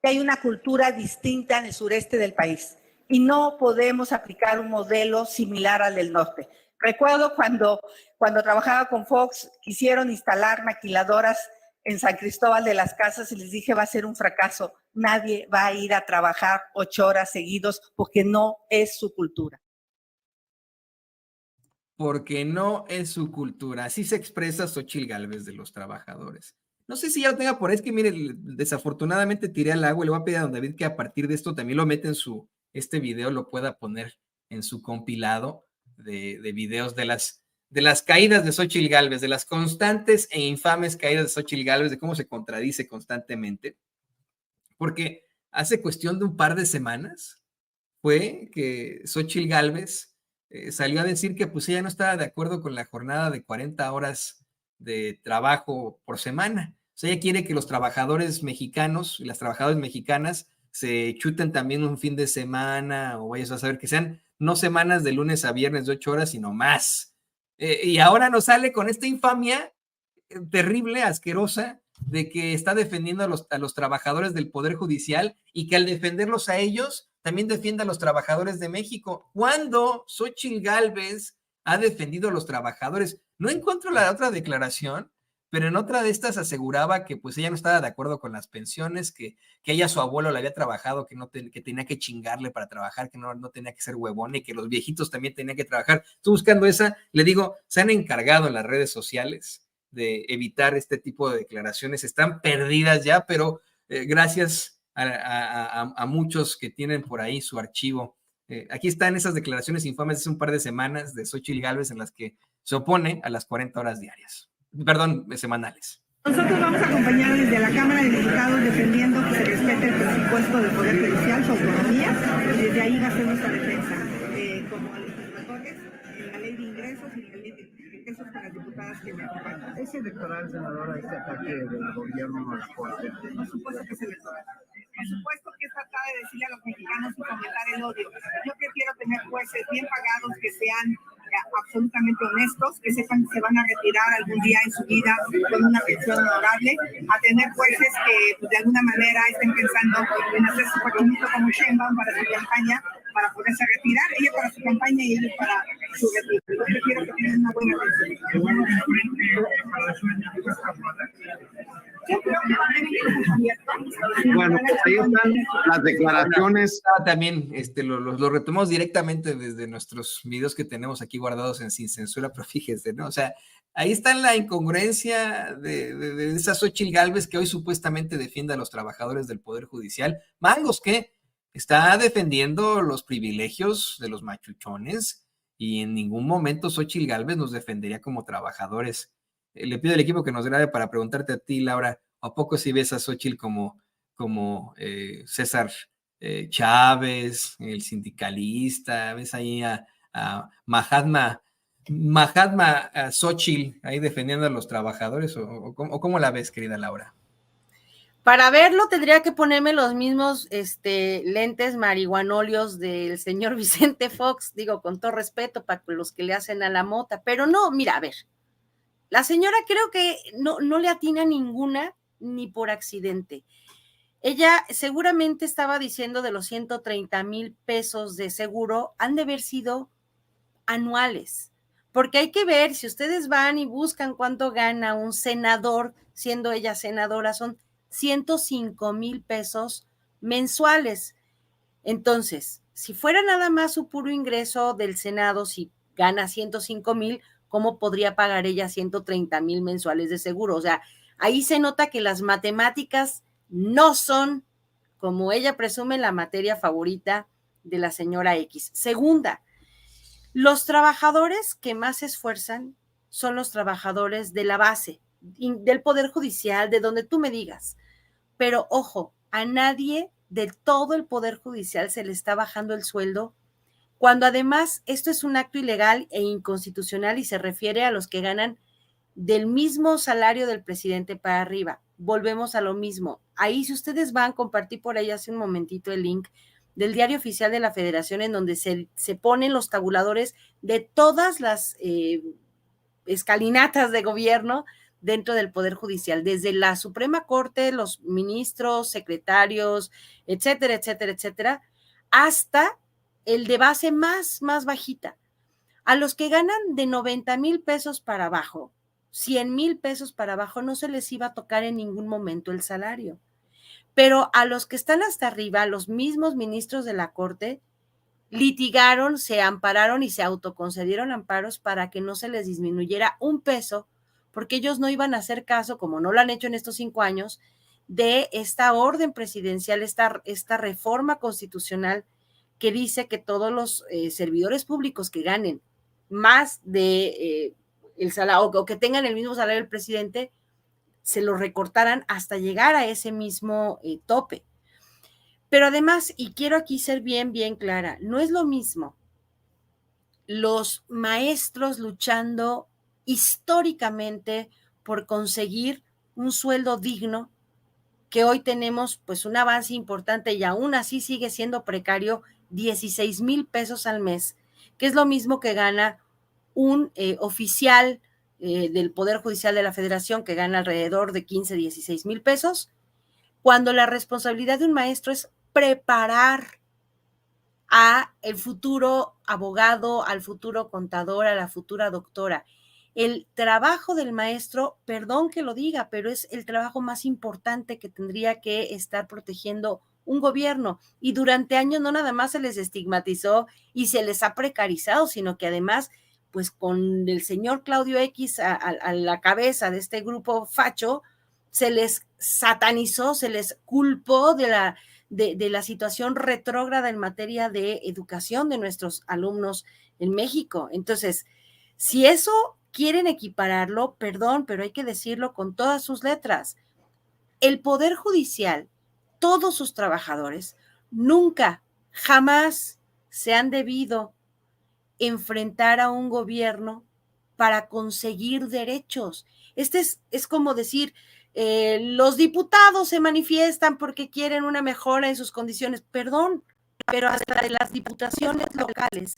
Hay una cultura distinta en el sureste del país y no podemos aplicar un modelo similar al del norte. Recuerdo cuando trabajaba con Fox, quisieron instalar maquiladoras en San Cristóbal de las Casas y les dije, va a ser un fracaso. Nadie va a ir a trabajar 8 horas seguidos porque no es su cultura. Porque no es su cultura. Así se expresa Xóchitl Gálvez de los trabajadores. No sé si ya lo tenga por ahí, es que mire, desafortunadamente tiré al agua y le voy a pedir a don David que a partir de esto también lo mete en este video, lo pueda poner en su compilado de videos de las caídas de Xóchitl Gálvez, de las constantes e infames caídas de Xóchitl Gálvez, de cómo se contradice constantemente. Porque hace cuestión de un par de semanas fue que Xóchitl Gálvez salió a decir que pues ella no estaba de acuerdo con la jornada de 40 horas de trabajo por semana. O sea, ella quiere que los trabajadores mexicanos y las trabajadoras mexicanas se chuten también un fin de semana o vayas a saber que sean no semanas de lunes a viernes de 8 horas, sino más. Y ahora nos sale con esta infamia terrible, asquerosa, de que está defendiendo a los trabajadores del Poder Judicial y que al defenderlos a ellos, también defiende a los trabajadores de México. ¿Cuándo Xóchitl Gálvez ha defendido a los trabajadores? No encuentro la otra declaración, pero en otra de estas aseguraba que pues ella no estaba de acuerdo con las pensiones, que ella su abuelo le había trabajado, que tenía que chingarle para trabajar, que no tenía que ser huevón y que los viejitos también tenían que trabajar. Estoy buscando esa, le digo, se han encargado en las redes sociales de evitar este tipo de declaraciones, están perdidas ya, pero gracias a muchos que tienen por ahí su archivo. Aquí están esas declaraciones infames de hace un par de semanas de Xóchitl Gálvez en las que se opone a las 40 horas diarias, semanales. Nosotros vamos a acompañar desde la Cámara de Diputados defendiendo que se respete el presupuesto del Poder Judicial, su autonomía, y desde ahí va a ser nuestra defensa, como legisladores, en la ley de ingresos y en la ley de ingresos con las diputadas que me acompañan. ¿Es electoral, senadora, este ataque del gobierno al Poder? Por supuesto que es electoral. Por supuesto que es tratar de decirle a los mexicanos y fomentar el odio. Yo prefiero tener jueces bien pagados que sean absolutamente honestos, que sepan que se van a retirar algún día en su vida con una pensión honorable, a tener jueces que pues, de alguna manera estén pensando en hacer su partido como Sheinbaum para su campaña, para poderse retirar, ella para su campaña y ellos para su retiro. Yo prefiero que tengan una buena pensión. Bueno, pues ahí están las declaraciones. También lo retomamos directamente desde nuestros videos que tenemos aquí guardados en Sin Censura, pero fíjese, ¿no? O sea, ahí está la incongruencia de esa Xóchitl Gálvez que hoy supuestamente defiende a los trabajadores del Poder Judicial. Mangos, ¿qué? Está defendiendo los privilegios de los machuchones y en ningún momento Xóchitl Gálvez nos defendería como trabajadores. Le pido al equipo que nos grabe para preguntarte a ti, Laura, ¿a poco si ves a Xóchitl como César Chávez, el sindicalista? ¿Ves ahí a Mahatma Xóchitl ahí defendiendo a los trabajadores? ¿O cómo la ves, querida Laura? Para verlo tendría que ponerme los mismos lentes marihuanolios del señor Vicente Fox, digo con todo respeto para los que le hacen a la mota, pero no, mira, a ver, la señora creo que no le atina ninguna ni por accidente. Ella seguramente estaba diciendo de los 130,000 pesos de seguro, han de haber sido anuales, porque hay que ver, si ustedes van y buscan cuánto gana un senador, siendo ella senadora, son 105,000 pesos mensuales. Entonces, si fuera nada más su puro ingreso del Senado, si gana 105,000, ¿cómo podría pagar ella 130,000 mensuales de seguro? O sea, ahí se nota que las matemáticas no son, como ella presume, la materia favorita de la señora X. Segunda, los trabajadores que más se esfuerzan son los trabajadores de la base, del Poder Judicial, de donde tú me digas. Pero ojo, a nadie de todo el Poder Judicial se le está bajando el sueldo, cuando además esto es un acto ilegal e inconstitucional y se refiere a los que ganan del mismo salario del presidente para arriba. Volvemos a lo mismo. Ahí, si ustedes van, compartí por ahí hace un momentito el link del Diario Oficial de la Federación, en donde se ponen los tabuladores de todas las escalinatas de gobierno dentro del Poder Judicial, desde la Suprema Corte, los ministros, secretarios, etcétera, etcétera, etcétera, hasta el de base más bajita. A los que ganan de 90,000 pesos para abajo, 100,000 pesos para abajo, no se les iba a tocar en ningún momento el salario. Pero a los que están hasta arriba, los mismos ministros de la Corte, litigaron, se ampararon y se autoconcedieron amparos para que no se les disminuyera un peso, porque ellos no iban a hacer caso, como no lo han hecho en estos 5 años, de esta orden presidencial, esta reforma constitucional que dice que todos los servidores públicos que ganen más de el salario, o que tengan el mismo salario del presidente, se lo recortaran hasta llegar a ese mismo tope. Pero además, y quiero aquí ser bien clara, no es lo mismo los maestros luchando históricamente por conseguir un sueldo digno, que hoy tenemos pues un avance importante y aún así sigue siendo precario, 16,000 pesos al mes, que es lo mismo que gana un oficial del Poder Judicial de la Federación, que gana alrededor de 15, 16,000 pesos, cuando la responsabilidad de un maestro es preparar a el futuro abogado, al futuro contador, a la futura doctora. El trabajo del maestro, perdón que lo diga, pero es el trabajo más importante que tendría que estar protegiendo un gobierno, y durante años no nada más se les estigmatizó y se les ha precarizado, sino que además, pues con el señor Claudio X a la cabeza de este grupo facho, se les satanizó, se les culpó de la situación retrógrada en materia de educación de nuestros alumnos en México. Entonces, si eso quieren equipararlo, perdón, pero hay que decirlo con todas sus letras. El Poder Judicial, todos sus trabajadores, nunca, jamás se han debido enfrentar a un gobierno para conseguir derechos. Es como decir, los diputados se manifiestan porque quieren una mejora en sus condiciones. Perdón, pero hasta de las diputaciones locales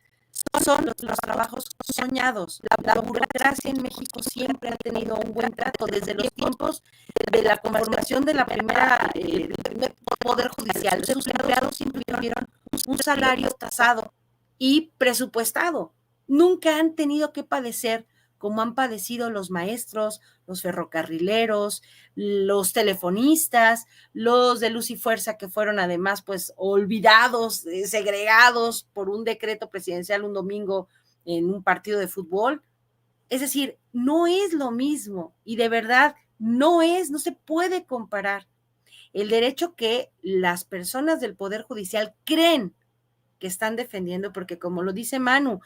son los trabajos soñados. La burocracia en México siempre ha tenido un buen trato desde los tiempos de la conformación de del primer Poder Judicial. Sus empleados siempre tuvieron un salario tasado y presupuestado. Nunca han tenido que padecer como han padecido los maestros, los ferrocarrileros, los telefonistas, los de Luz y Fuerza, que fueron además pues olvidados, segregados por un decreto presidencial un domingo en un partido de fútbol. Es decir, no es lo mismo y de verdad no se puede comparar el derecho que las personas del Poder Judicial creen que están defendiendo, porque como lo dice Manu,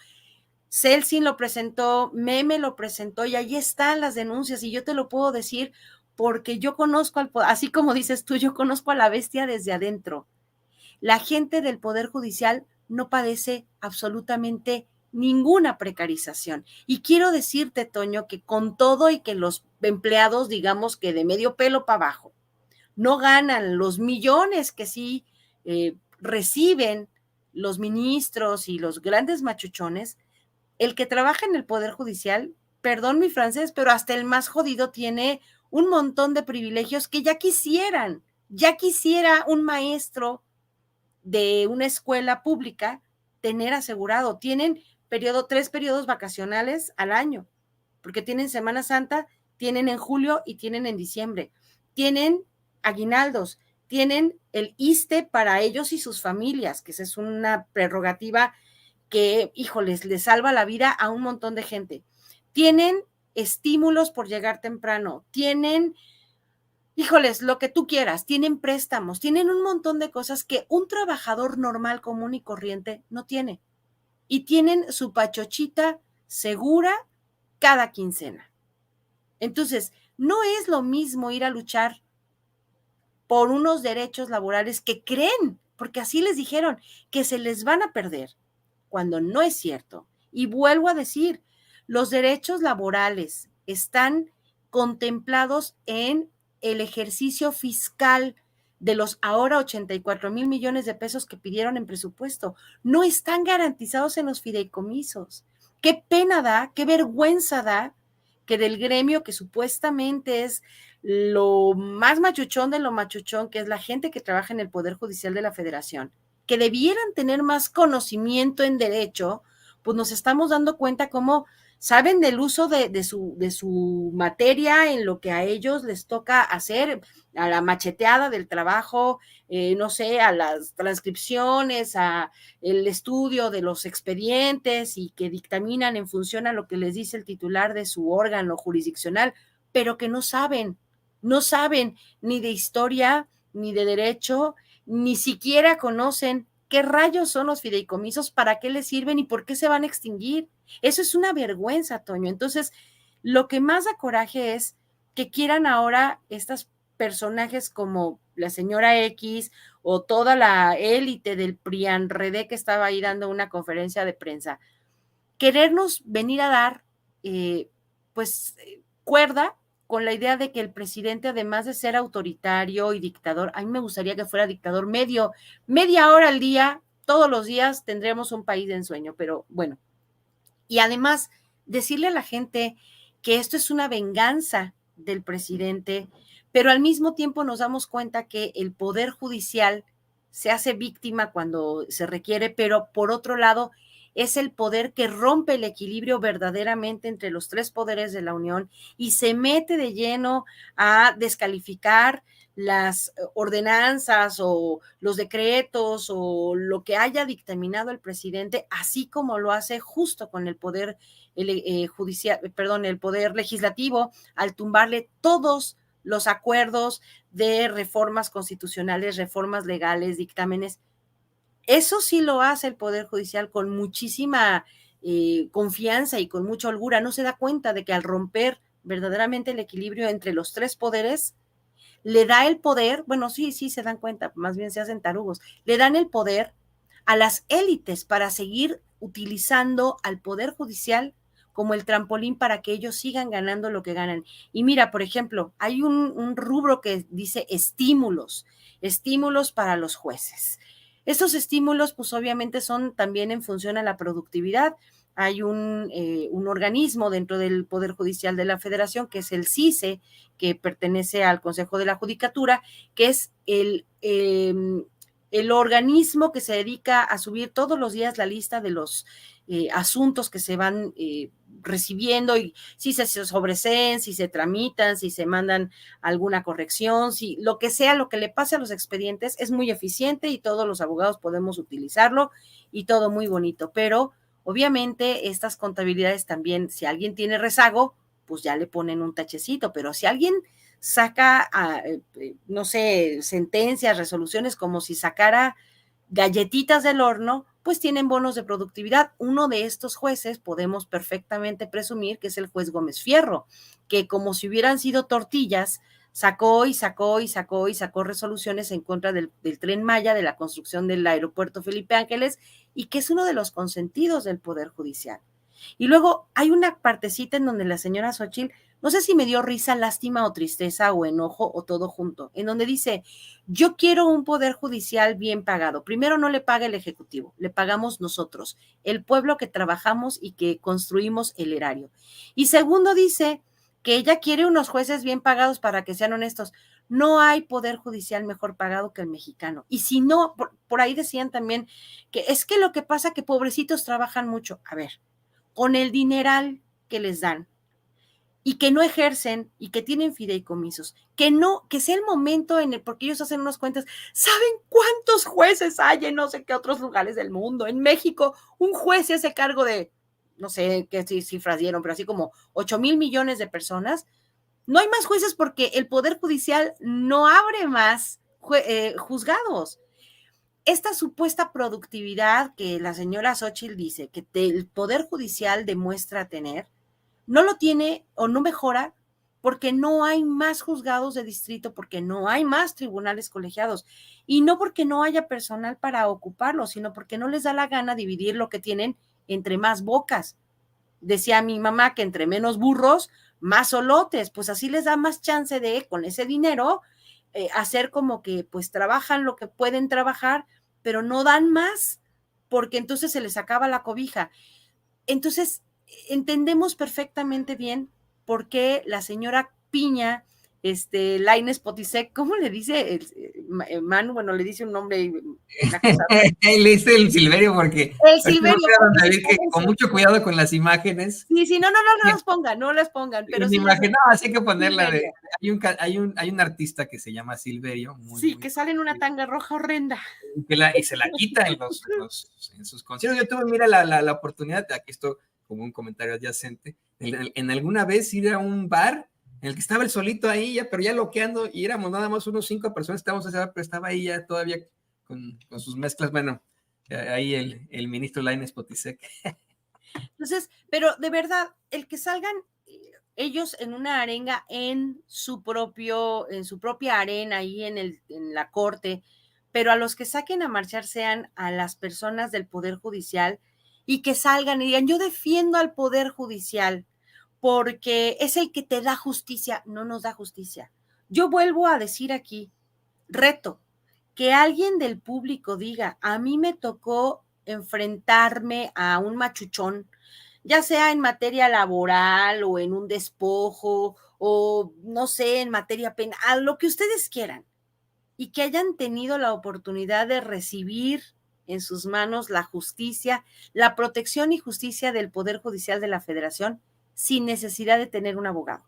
Celsin lo presentó, Meme lo presentó y ahí están las denuncias y yo te lo puedo decir porque yo conozco así como dices tú, yo conozco a la bestia desde adentro. La gente del Poder Judicial no padece absolutamente ninguna precarización. Y quiero decirte, Toño, que con todo y que los empleados, digamos que de medio pelo para abajo, no ganan los millones que sí reciben los ministros y los grandes machuchones, el que trabaja en el Poder Judicial, perdón mi francés, pero hasta el más jodido tiene un montón de privilegios que ya quisiera un maestro de una escuela pública tener asegurado. Tienen 3 periodos vacacionales al año, porque tienen Semana Santa, tienen en julio y tienen en diciembre. Tienen aguinaldos, tienen el ISSSTE para ellos y sus familias, que esa es una prerrogativa que, híjoles, les salva la vida a un montón de gente. Tienen estímulos por llegar temprano, tienen, híjoles, lo que tú quieras, tienen préstamos, tienen un montón de cosas que un trabajador normal, común y corriente no tiene. Y tienen su pachochita segura cada quincena. Entonces, no es lo mismo ir a luchar por unos derechos laborales que creen, porque así les dijeron, que se les van a perder, cuando no es cierto. Y vuelvo a decir, los derechos laborales están contemplados en el ejercicio fiscal de los ahora 84,000 millones de pesos que pidieron en presupuesto. No están garantizados en los fideicomisos. Qué pena da, qué vergüenza da que del gremio que supuestamente es lo más machuchón de lo machuchón, que es la gente que trabaja en el Poder Judicial de la Federación, que debieran tener más conocimiento en derecho, pues nos estamos dando cuenta cómo saben del uso de su materia en lo que a ellos les toca hacer, a la macheteada del trabajo, no sé, a las transcripciones, a el estudio de los expedientes y que dictaminan en función a lo que les dice el titular de su órgano jurisdiccional, pero que no saben ni de historia, ni de derecho, ni siquiera conocen qué rayos son los fideicomisos, para qué les sirven y por qué se van a extinguir. Eso es una vergüenza, Toño. Entonces, lo que más da coraje es que quieran ahora estos personajes como la señora X o toda la élite del PRIANREDE que estaba ahí dando una conferencia de prensa, querernos venir a dar, cuerda con la idea de que el presidente, además de ser autoritario y dictador, a mí me gustaría que fuera dictador media hora al día, todos los días tendremos un país de ensueño, pero bueno. Y además, decirle a la gente que esto es una venganza del presidente, pero al mismo tiempo nos damos cuenta que el Poder Judicial se hace víctima cuando se requiere, pero por otro lado, es el poder que rompe el equilibrio verdaderamente entre los 3 poderes de la Unión y se mete de lleno a descalificar las ordenanzas o los decretos o lo que haya dictaminado el presidente, así como lo hace justo con el poder el poder legislativo, al tumbarle todos los acuerdos de reformas constitucionales, reformas legales, dictámenes. Eso sí lo hace el Poder Judicial con muchísima confianza y con mucha holgura. No se da cuenta de que al romper verdaderamente el equilibrio entre los 3 poderes, le da el poder, bueno, sí se dan cuenta, más bien se hacen tarugos, le dan el poder a las élites para seguir utilizando al Poder Judicial como el trampolín para que ellos sigan ganando lo que ganan. Y mira, por ejemplo, hay un rubro que dice estímulos para los jueces. Estos estímulos, pues obviamente son también en función a la productividad. Hay un organismo dentro del Poder Judicial de la Federación, que es el CICE, que pertenece al Consejo de la Judicatura, que es el organismo que se dedica a subir todos los días la lista de los asuntos que se van recibiendo, y si se sobreseen, si se tramitan, si se mandan alguna corrección, si lo que sea, lo que le pase a los expedientes, es muy eficiente y todos los abogados podemos utilizarlo y todo muy bonito, pero obviamente estas contabilidades también, si alguien tiene rezago, pues ya le ponen un tachecito, pero si alguien saca, no sé, sentencias, resoluciones, como si sacara galletitas del horno, pues tienen bonos de productividad. Uno de estos jueces podemos perfectamente presumir que es el juez Gómez Fierro, que como si hubieran sido tortillas, sacó y sacó y sacó y sacó resoluciones en contra del Tren Maya, de la construcción del aeropuerto Felipe Ángeles, y que es uno de los consentidos del Poder Judicial. Y luego hay una partecita en donde la señora Xóchitl, no sé si me dio risa, lástima o tristeza o enojo o todo junto, en donde dice, yo quiero un poder judicial bien pagado. Primero, no le paga el Ejecutivo, le pagamos nosotros, el pueblo que trabajamos y que construimos el erario. Y segundo, dice que ella quiere unos jueces bien pagados para que sean honestos. No hay poder judicial mejor pagado que el mexicano. Y si no, por ahí decían también que es que lo que pasa es que pobrecitos trabajan mucho. A ver, con el dineral que les dan y que no ejercen y que tienen fideicomisos, que sea el momento porque ellos hacen unas cuentas. ¿Saben cuántos jueces hay en no sé qué otros lugares del mundo? En México, un juez se hace cargo de, no sé qué cifras dieron, pero así como 8,000 millones de personas. No hay más jueces porque el Poder Judicial no abre más juzgados. Esta supuesta productividad que la señora Xóchitl dice que el Poder Judicial demuestra tener, no lo tiene o no mejora porque no hay más juzgados de distrito, porque no hay más tribunales colegiados, y no porque no haya personal para ocuparlo, sino porque no les da la gana dividir lo que tienen entre más bocas. Decía mi mamá que entre menos burros, más solotes, pues así les da más chance de, con ese dinero, hacer como que pues trabajan lo que pueden trabajar, pero no dan más, porque entonces se les acaba la cobija. Entonces, entendemos perfectamente bien por qué la señora Piña, Lainez Potisek, ¿cómo le dice? Manu, bueno, le dice un nombre. Le dice el Silverio porque el Silverio, que con mucho cuidado con las imágenes. Sí, no las pongan, pero sí. Imagen, no, así hay que ponerla hay un artista que se llama Silverio. Muy, que sale en una tanga roja horrenda. Y se la quita en sus conciertos. Yo tuve, mira, la oportunidad, aquí esto como un comentario adyacente, en alguna vez ir a un bar en el que estaba el solito ahí, pero ya loqueando, y éramos nada más unos 5 personas, estábamos a bar, pero estaba ahí ya todavía con sus mezclas, bueno, ahí el ministro Lainez Potisek. Entonces, pero de verdad, el que salgan ellos en una arenga en su propia arena, ahí en la corte, pero a los que saquen a marchar sean a las personas del Poder Judicial, y que salgan y digan, yo defiendo al Poder Judicial, porque es el que te da justicia. No nos da justicia. Yo vuelvo a decir aquí, reto, que alguien del público diga, a mí me tocó enfrentarme a un machuchón, ya sea en materia laboral o en un despojo o no sé, en materia penal, lo que ustedes quieran, y que hayan tenido la oportunidad de recibir en sus manos la justicia, la protección y justicia del Poder Judicial de la Federación sin necesidad de tener un abogado.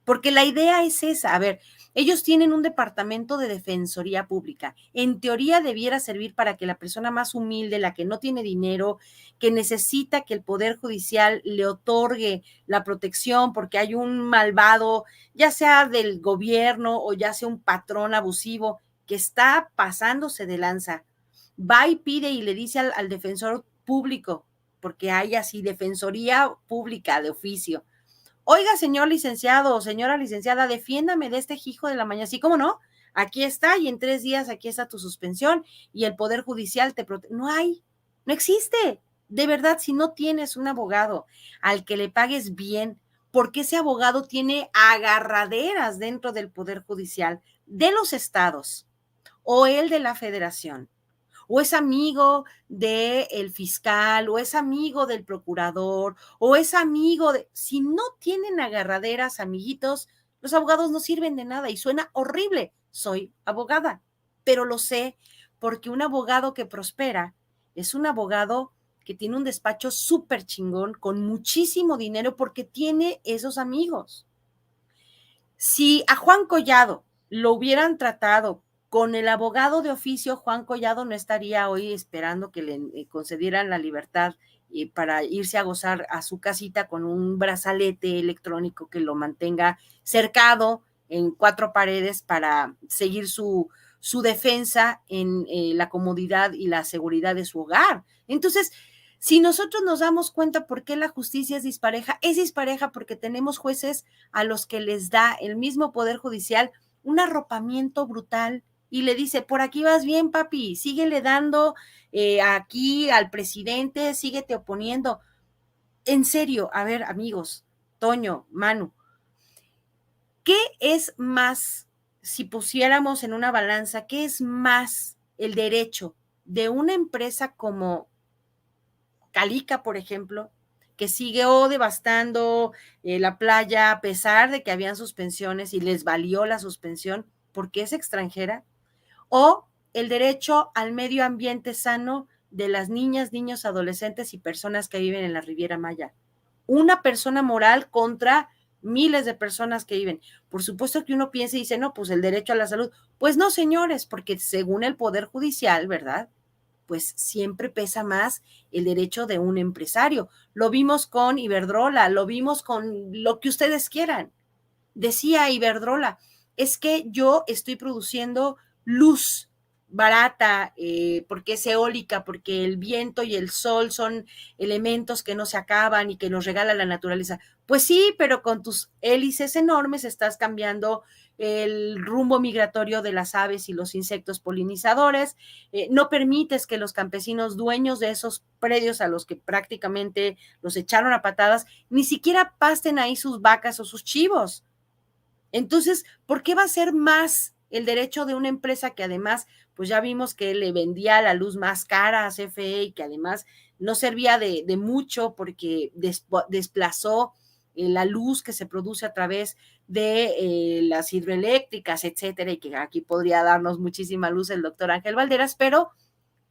Porque la idea es esa. A ver, ellos tienen un departamento de defensoría pública. En teoría debiera servir para que la persona más humilde, la que no tiene dinero, que necesita que el Poder Judicial le otorgue la protección porque hay un malvado, ya sea del gobierno o ya sea un patrón abusivo que está pasándose de lanza, va y pide y le dice al defensor público, porque hay así defensoría pública de oficio, oiga, señor licenciado o señora licenciada, defiéndame de este hijo de la mañana. Sí, ¿cómo no? Aquí está, y en 3 días aquí está tu suspensión y el Poder Judicial te protege. No existe. De verdad, si no tienes un abogado al que le pagues bien, porque ese abogado tiene agarraderas dentro del Poder Judicial de los estados o el de la Federación, o es amigo del fiscal, o es amigo del procurador, o es amigo de... Si no tienen agarraderas, amiguitos, los abogados no sirven de nada, y suena horrible. Soy abogada, pero lo sé porque un abogado que prospera es un abogado que tiene un despacho súper chingón, con muchísimo dinero, porque tiene esos amigos. Si a Juan Collado lo hubieran tratado con el abogado de oficio, Juan Collado no estaría hoy esperando que le concedieran la libertad para irse a gozar a su casita con un brazalete electrónico que lo mantenga cercado en 4 paredes para seguir su defensa en la comodidad y la seguridad de su hogar. Entonces, si nosotros nos damos cuenta por qué la justicia es dispareja porque tenemos jueces a los que les da el mismo Poder Judicial un arropamiento brutal y le dice, por aquí vas bien, papi, síguele dando aquí al presidente, síguete oponiendo. En serio, a ver, amigos, Toño, Manu, ¿qué es más, si pusiéramos en una balanza, qué es más el derecho de una empresa como Calica, por ejemplo, que siguió devastando la playa a pesar de que habían suspensiones y les valió la suspensión porque es extranjera, o el derecho al medio ambiente sano de las niñas, niños, adolescentes y personas que viven en la Riviera Maya? Una persona moral contra miles de personas que viven. Por supuesto que uno piensa y dice, no, pues el derecho a la salud. Pues no, señores, porque según el Poder Judicial, ¿verdad?, pues siempre pesa más el derecho de un empresario. Lo vimos con Iberdrola, lo vimos con lo que ustedes quieran. Decía Iberdrola, es que yo estoy produciendo luz barata, porque es eólica, porque el viento y el sol son elementos que no se acaban y que nos regala la naturaleza. Pues sí, pero con tus hélices enormes estás cambiando el rumbo migratorio de las aves y los insectos polinizadores, no permites que los campesinos dueños de esos predios a los que prácticamente los echaron a patadas, ni siquiera pasten ahí sus vacas o sus chivos. Entonces, ¿por qué va a ser más el derecho de una empresa que además, pues ya vimos que le vendía la luz más cara a CFE y que además no servía de mucho porque desplazó la luz que se produce a través de las hidroeléctricas, etcétera, y que aquí podría darnos muchísima luz el doctor Ángel Valderas, pero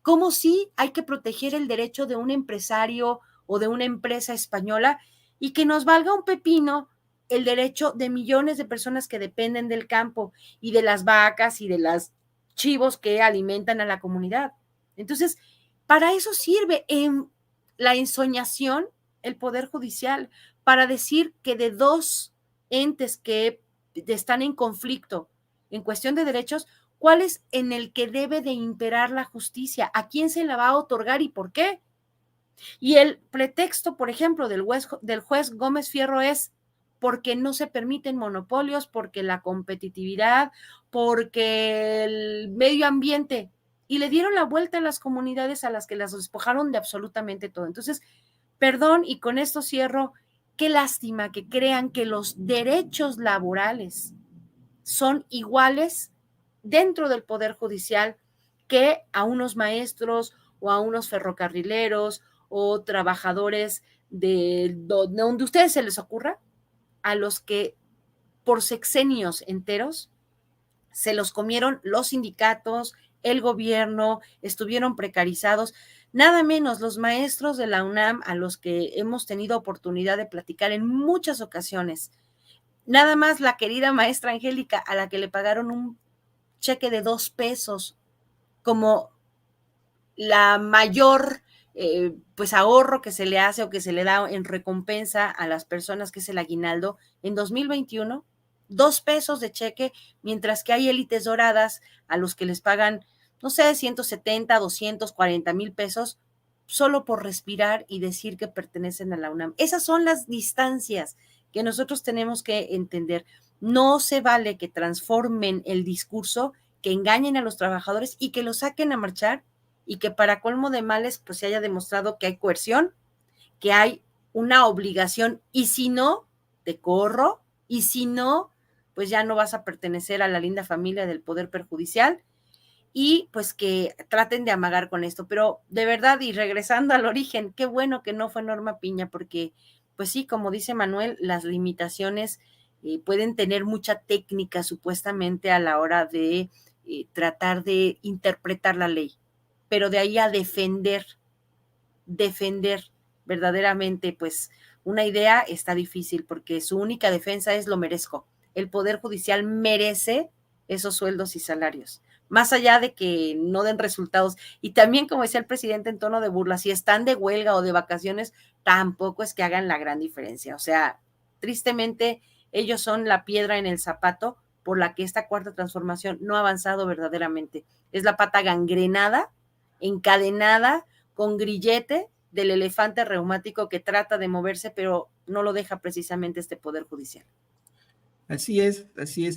¿cómo sí hay que proteger el derecho de un empresario o de una empresa española y que nos valga un pepino el derecho de millones de personas que dependen del campo y de las vacas y de los chivos que alimentan a la comunidad? Entonces, para eso sirve en la ensoñación el Poder Judicial, para decir que de dos entes que están en conflicto en cuestión de derechos, ¿cuál es en el que debe de imperar la justicia? ¿A quién se la va a otorgar y por qué? Y el pretexto, por ejemplo, del juez Gómez Fierro es porque no se permiten monopolios, porque la competitividad, porque el medio ambiente, y le dieron la vuelta a las comunidades a las que las despojaron de absolutamente todo. Entonces, perdón, y con esto cierro, qué lástima que crean que los derechos laborales son iguales dentro del Poder Judicial que a unos maestros o a unos ferrocarrileros o trabajadores de donde ustedes se les ocurra, a los que por sexenios enteros se los comieron los sindicatos, el gobierno, estuvieron precarizados. Nada menos los maestros de la UNAM, a los que hemos tenido oportunidad de platicar en muchas ocasiones. Nada más la querida maestra Angélica, a la que le pagaron un cheque de 2 pesos como la mayor pues ahorro que se le hace o que se le da en recompensa a las personas, que es el aguinaldo, en 2021, 2 pesos de cheque, mientras que hay élites doradas a los que les pagan, no sé, 170, 240 mil pesos, solo por respirar y decir que pertenecen a la UNAM. Esas son las distancias que nosotros tenemos que entender. No se vale que transformen el discurso, que engañen a los trabajadores y que los saquen a marchar, y que para colmo de males pues se haya demostrado que hay coerción, que hay una obligación, y si no, te corro, y si no, pues ya no vas a pertenecer a la linda familia del poder perjudicial, y pues que traten de amagar con esto. Pero de verdad, y regresando al origen, qué bueno que no fue Norma Piña, porque pues sí, como dice Manuel, las limitaciones pueden tener mucha técnica supuestamente a la hora de tratar de interpretar la ley, pero de ahí a defender verdaderamente pues una idea está difícil, porque su única defensa es lo merezco. El Poder Judicial merece esos sueldos y salarios, más allá de que no den resultados. Y también, como decía el presidente en tono de burla, si están de huelga o de vacaciones, tampoco es que hagan la gran diferencia. O sea, tristemente, ellos son la piedra en el zapato por la que esta cuarta transformación no ha avanzado verdaderamente. Es la pata gangrenada, encadenada, con grillete del elefante reumático que trata de moverse, pero no lo deja precisamente este Poder Judicial. Así es,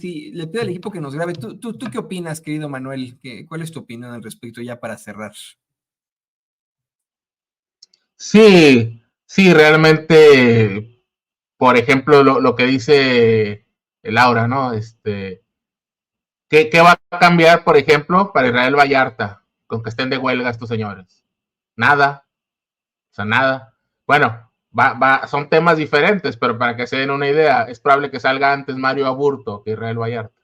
y le pido al equipo que nos grabe. ¿Tú qué opinas, querido Manuel? ¿Cuál es tu opinión al respecto ya para cerrar? Sí, realmente, por ejemplo, lo que dice Laura, ¿no? ¿Qué va a cambiar, por ejemplo, para Israel Vallarta con que estén de huelga estos señores? Nada, o sea, nada. Bueno, son temas diferentes, pero para que se den una idea, es probable que salga antes Mario Aburto que Israel Vallarta.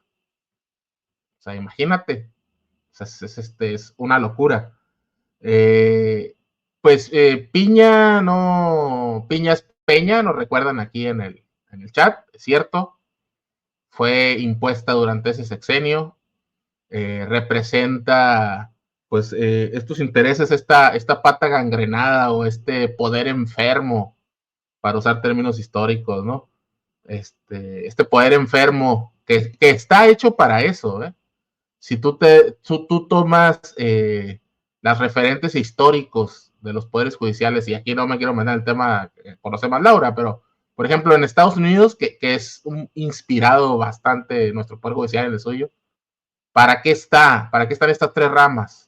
O sea, imagínate, o sea, es una locura. Piña es Peña, nos recuerdan aquí en el chat, es cierto, fue impuesta durante ese sexenio, representa pues estos intereses, esta pata gangrenada o este poder enfermo, para usar términos históricos, ¿no? Este poder enfermo que está hecho para eso, ¿eh? Si tú tomas las referentes históricos de los poderes judiciales, y aquí no me quiero meter en el tema que conoce más Laura, pero por ejemplo en Estados Unidos, que es inspirado bastante nuestro poder judicial en el suyo, ¿para qué están estas tres ramas?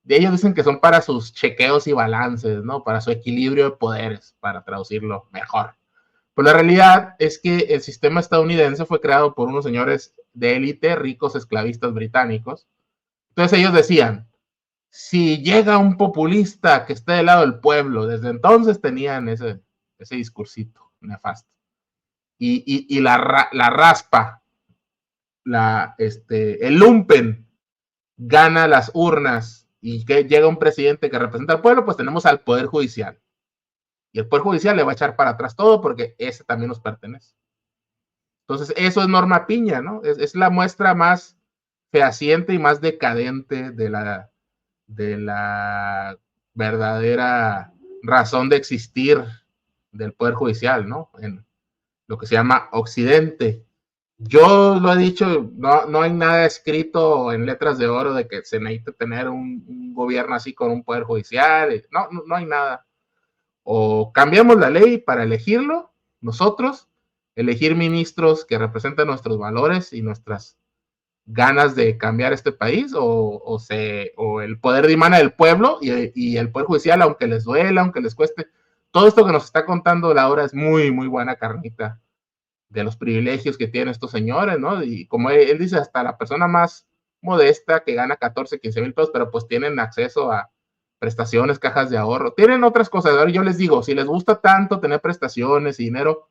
De ellos dicen que son para sus chequeos y balances, ¿no? Para su equilibrio de poderes, para traducirlo mejor. Pero la realidad es que el sistema estadounidense fue creado por unos señores de élite, ricos esclavistas británicos. Entonces ellos decían, si llega un populista que esté del lado del pueblo, desde entonces tenían ese discursito nefasto. Y la raspa, el lumpen gana las urnas y que llega un presidente que representa al pueblo, pues tenemos al Poder Judicial. Y el Poder Judicial le va a echar para atrás todo porque ese también nos pertenece. Entonces, eso es Norma Piña, ¿no? Es la muestra más fehaciente y más decadente de la verdadera razón de existir del Poder Judicial, ¿no? En lo que se llama Occidente. Yo lo he dicho, no hay nada escrito en letras de oro de que se necesite tener un gobierno así con un Poder Judicial. No hay nada. O cambiamos la ley para elegirlo, nosotros, elegir ministros que representan nuestros valores y nuestras ganas de cambiar este país, o el poder dimana del pueblo y el Poder Judicial, aunque les duela, aunque les cueste. Todo esto que nos está contando Laura es muy, muy buena carnita de los privilegios que tienen estos señores, ¿no? Y como él dice, hasta la persona más modesta que gana 14, 15 mil pesos, pero pues tienen acceso a prestaciones, cajas de ahorro, tienen otras cosas. Ahora yo les digo, si les gusta tanto tener prestaciones y dinero,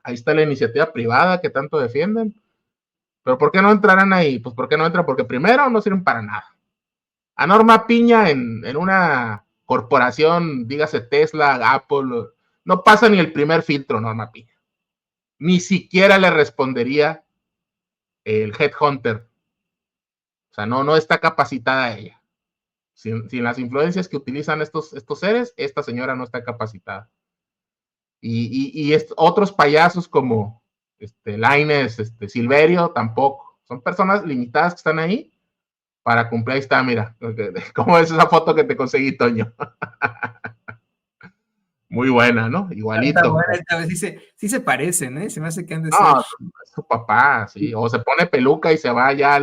ahí está la iniciativa privada que tanto defienden. Pero ¿por qué no entrarán ahí? Pues ¿por qué no entran? Porque primero no sirven para nada. A Norma Piña en una corporación, dígase Tesla, Apple, no pasa ni el primer filtro Norma Piña. Ni siquiera le respondería el headhunter. O sea, no está capacitada ella. Sin las influencias que utilizan estos seres, esta señora no está capacitada. Y otros payasos como Lainez, Silverio, tampoco. Son personas limitadas que están ahí para cumplir. Ahí está, mira. ¿Cómo es esa foto que te conseguí, Toño? Muy buena, ¿no? Igualito. Esta vez sí se parecen, ¿eh? Se me hace que han de ser. Es su papá, sí. O se pone peluca y se va ya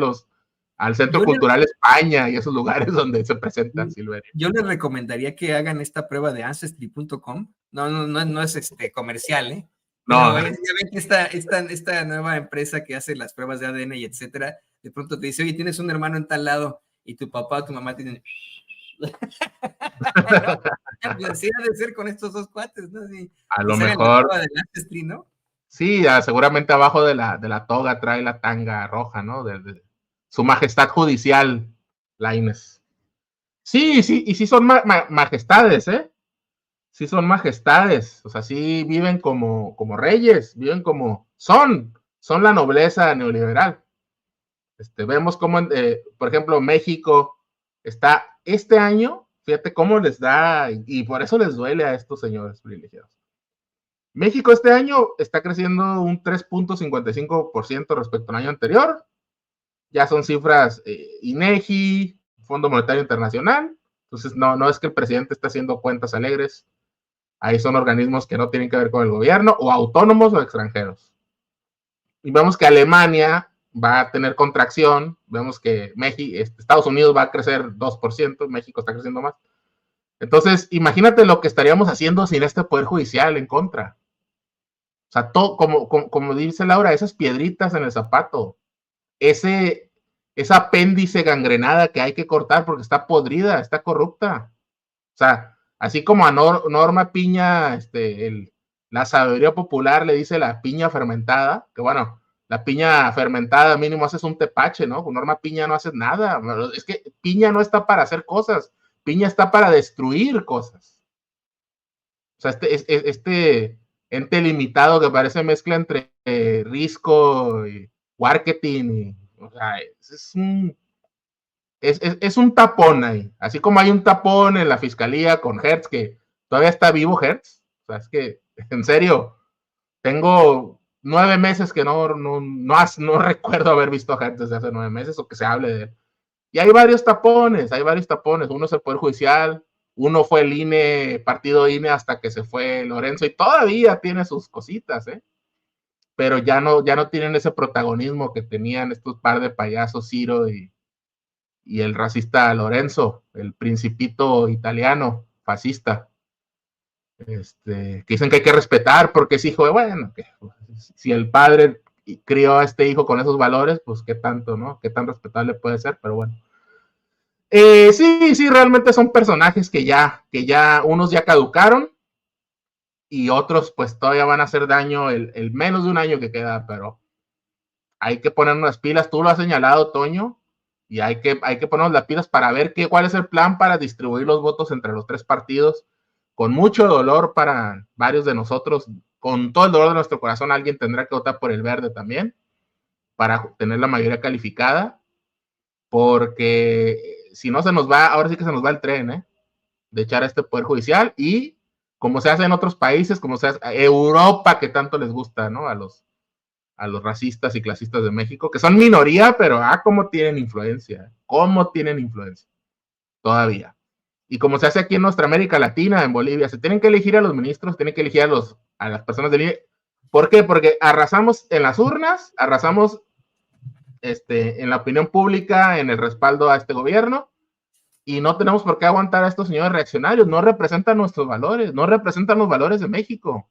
al Centro Cultural España y esos lugares donde se presenta Silverio. Yo les recomendaría que hagan esta prueba de Ancestry.com. No es comercial, ¿eh? No. Pero, ya ven que esta nueva empresa que hace las pruebas de ADN y etcétera, de pronto te dice, oye, tienes un hermano en tal lado, y tu papá o tu mamá te dicen, así ha de ser con estos dos cuates, ¿no? Sí, a lo mejor. Ancestry, ¿no? Sí, seguramente abajo de la toga trae la tanga roja, ¿no? su majestad judicial, Lainez. Sí, y sí son majestades, ¿eh? Sí son majestades, o sea, sí viven como reyes, viven son la nobleza neoliberal. Vemos cómo, por ejemplo, México está este año, fíjate cómo les da, y por eso les duele a estos señores privilegiados. México este año está creciendo un 3.55% respecto al año anterior. Ya son cifras INEGI, Fondo Monetario Internacional. Entonces, no es que el presidente esté haciendo cuentas alegres. Ahí son organismos que no tienen que ver con el gobierno, o autónomos o extranjeros. Y vemos que Alemania va a tener contracción. Vemos que Estados Unidos va a crecer 2%, México está creciendo más. Entonces, imagínate lo que estaríamos haciendo sin este poder judicial en contra. O sea, como dice Laura, esas piedritas en el zapato, esa apéndice gangrenada que hay que cortar porque está podrida, está corrupta. O sea, así como a Norma Piña, la sabiduría popular le dice la piña fermentada, que bueno, la piña fermentada mínimo haces un tepache, ¿no? Con Norma Piña no haces nada. Es que piña no está para hacer cosas, piña está para destruir cosas. O sea, este ente limitado que parece mezcla entre risco y marketing, o sea, es un tapón ahí, así como hay un tapón en la fiscalía con Hertz, que todavía está vivo Hertz. O sea, es que, en serio, tengo 9 meses que no recuerdo haber visto a Hertz desde hace 9 meses, o que se hable de él. Y hay varios tapones, uno es el Poder Judicial, uno fue el INE, partido INE, hasta que se fue Lorenzo, y todavía tiene sus cositas, pero ya no tienen ese protagonismo que tenían estos par de payasos, Ciro y el racista Lorenzo, el principito italiano, fascista, que dicen que hay que respetar porque es hijo de, bueno, que si el padre crió a este hijo con esos valores, pues qué tanto, ¿no? Qué tan respetable puede ser, pero bueno. Sí, realmente son personajes que ya unos ya caducaron y otros pues todavía van a hacer daño el menos de un año que queda, pero hay que poner unas pilas. Tú lo has señalado, Toño, y hay que ponernos las pilas para ver cuál es el plan para distribuir los votos entre los 3 partidos. Con mucho dolor para varios de nosotros, con todo el dolor de nuestro corazón, alguien tendrá que votar por el verde también para tener la mayoría calificada, porque si no ahora sí que se nos va el tren, de echar a este poder judicial, y como se hace en otros países, como se hace en Europa, que tanto les gusta, ¿no? A los racistas y clasistas de México, que son minoría, pero cómo tienen influencia todavía. Y como se hace aquí en nuestra América Latina, en Bolivia, se tienen que elegir a los ministros, tienen que elegir a las personas del INE. ¿Por qué? Porque arrasamos en las urnas, arrasamos en la opinión pública, en el respaldo a este gobierno, y no tenemos por qué aguantar a estos señores reaccionarios. No representan nuestros valores, no representan los valores de México.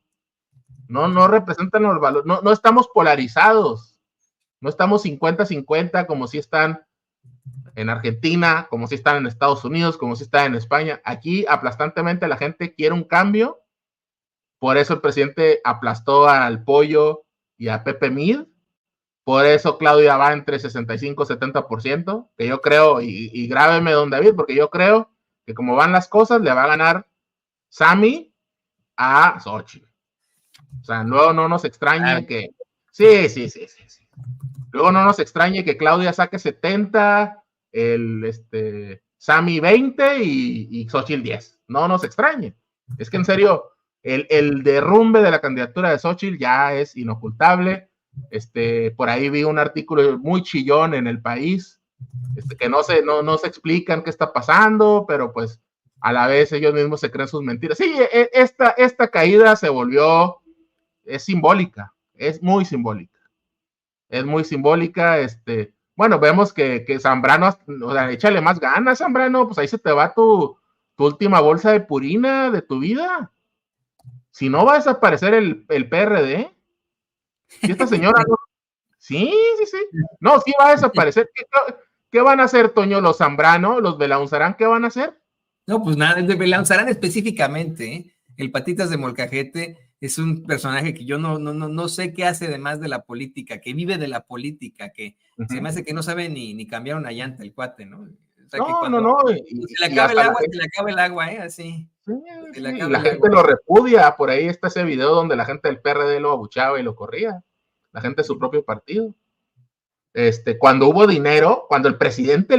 No representan los valores, no estamos polarizados, no estamos 50-50 como si están en Argentina, como si están en Estados Unidos, como si están en España. Aquí aplastantemente la gente quiere un cambio, por eso el presidente aplastó al Pollo y a Pepe Mid, por eso Claudia va entre 65-70%, que yo creo, y grábeme don David, porque yo creo que como van las cosas, le va a ganar Sammy a Xochitl. O sea, luego no nos extrañe que... Sí. Luego no nos extrañe que Claudia saque 70, Sammy 20 y Xochitl 10. No nos extrañe. Es que en serio, el derrumbe de la candidatura de Xochitl ya es inocultable. Por ahí vi un artículo muy chillón en El País, que no se explican qué está pasando, pero pues a la vez ellos mismos se creen sus mentiras. Sí, esta caída es simbólica, es muy simbólica. Bueno, vemos que Zambrano, o sea, échale más ganas, Zambrano, pues ahí se te va tu última bolsa de purina de tu vida. Si no va a desaparecer el PRD, si esta señora no... Sí. No, sí va a desaparecer. ¿Qué van a hacer, Toño? ¿Los Zambrano, los Belaunzarán, qué van a hacer? No, pues nada, de Belaunzarán específicamente, el Patitas de Molcajete es un personaje que yo no sé qué hace además de la política, que vive de la política, que se me hace que no sabe ni cambiar una llanta el cuate, ¿no? O sea, que cuando se le acaba el agua, se le acaba el agua, así. Sí, Se le y acaba la el gente agua. lo repudia. Por ahí está ese video donde la gente del PRD lo abuchaba y lo corría. La gente de su propio partido. Cuando hubo dinero, cuando el presidente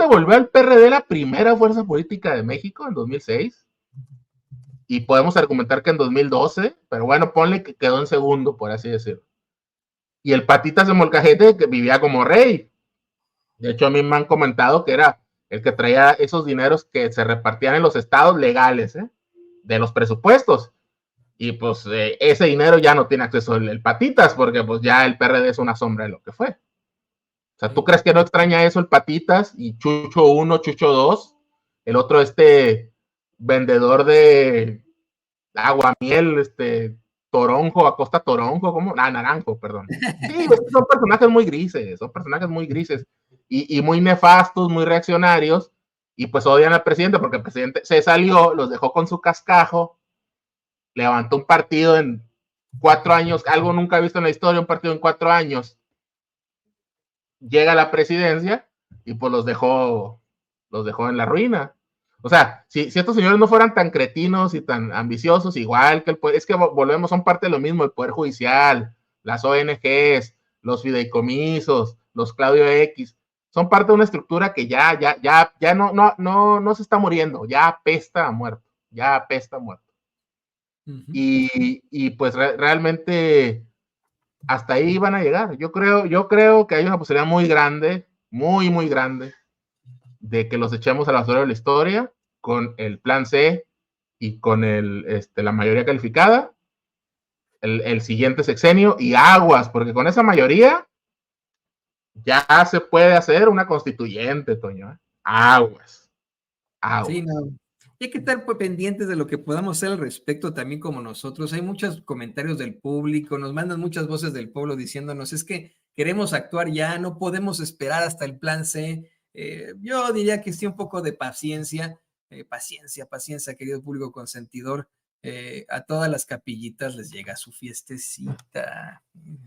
volvió al PRD, la primera fuerza política de México en 2006, y podemos argumentar que en 2012, pero bueno, ponle que quedó en segundo, por así decirlo. Y el Patitas de Molcajete, que vivía como rey. De hecho, a mí me han comentado que era el que traía esos dineros que se repartían en los estados legales, de los presupuestos. Y pues ese dinero ya no tiene acceso el Patitas, porque pues ya el PRD es una sombra de lo que fue. O sea, ¿tú crees que no extraña eso el Patitas y Chucho 1, Chucho 2? El otro, vendedor de aguamiel, Toronjo, Acosta Toronjo, ¿cómo? Naranjo, perdón. Sí, son personajes muy grises, y muy nefastos, muy reaccionarios, y pues odian al presidente porque el presidente se salió, los dejó con su cascajo, levantó un partido en 4 años, algo nunca visto en la historia, un partido en 4 años, llega a la presidencia y pues los dejó en la ruina. O sea, si estos señores no fueran tan cretinos y tan ambiciosos, igual que el poder, es que volvemos, son parte de lo mismo, el Poder Judicial, las ONGs, los fideicomisos, los Claudio X, son parte de una estructura que ya no se está muriendo, ya apesta a muerto. Y pues realmente hasta ahí van a llegar. Yo creo que hay una posibilidad muy grande, muy grande, de que los echemos a la basura de la historia con el plan C y con la mayoría calificada, el siguiente sexenio, y aguas, porque con esa mayoría ya se puede hacer una constituyente, Toño. Aguas. Sí, no. Hay que estar pendientes de lo que podamos hacer al respecto también como nosotros. Hay muchos comentarios del público, nos mandan muchas voces del pueblo diciéndonos, es que queremos actuar ya, no podemos esperar hasta el plan C. Yo diría que sí, un poco de paciencia, paciencia, querido público consentidor. A todas las capillitas les llega su fiestecita.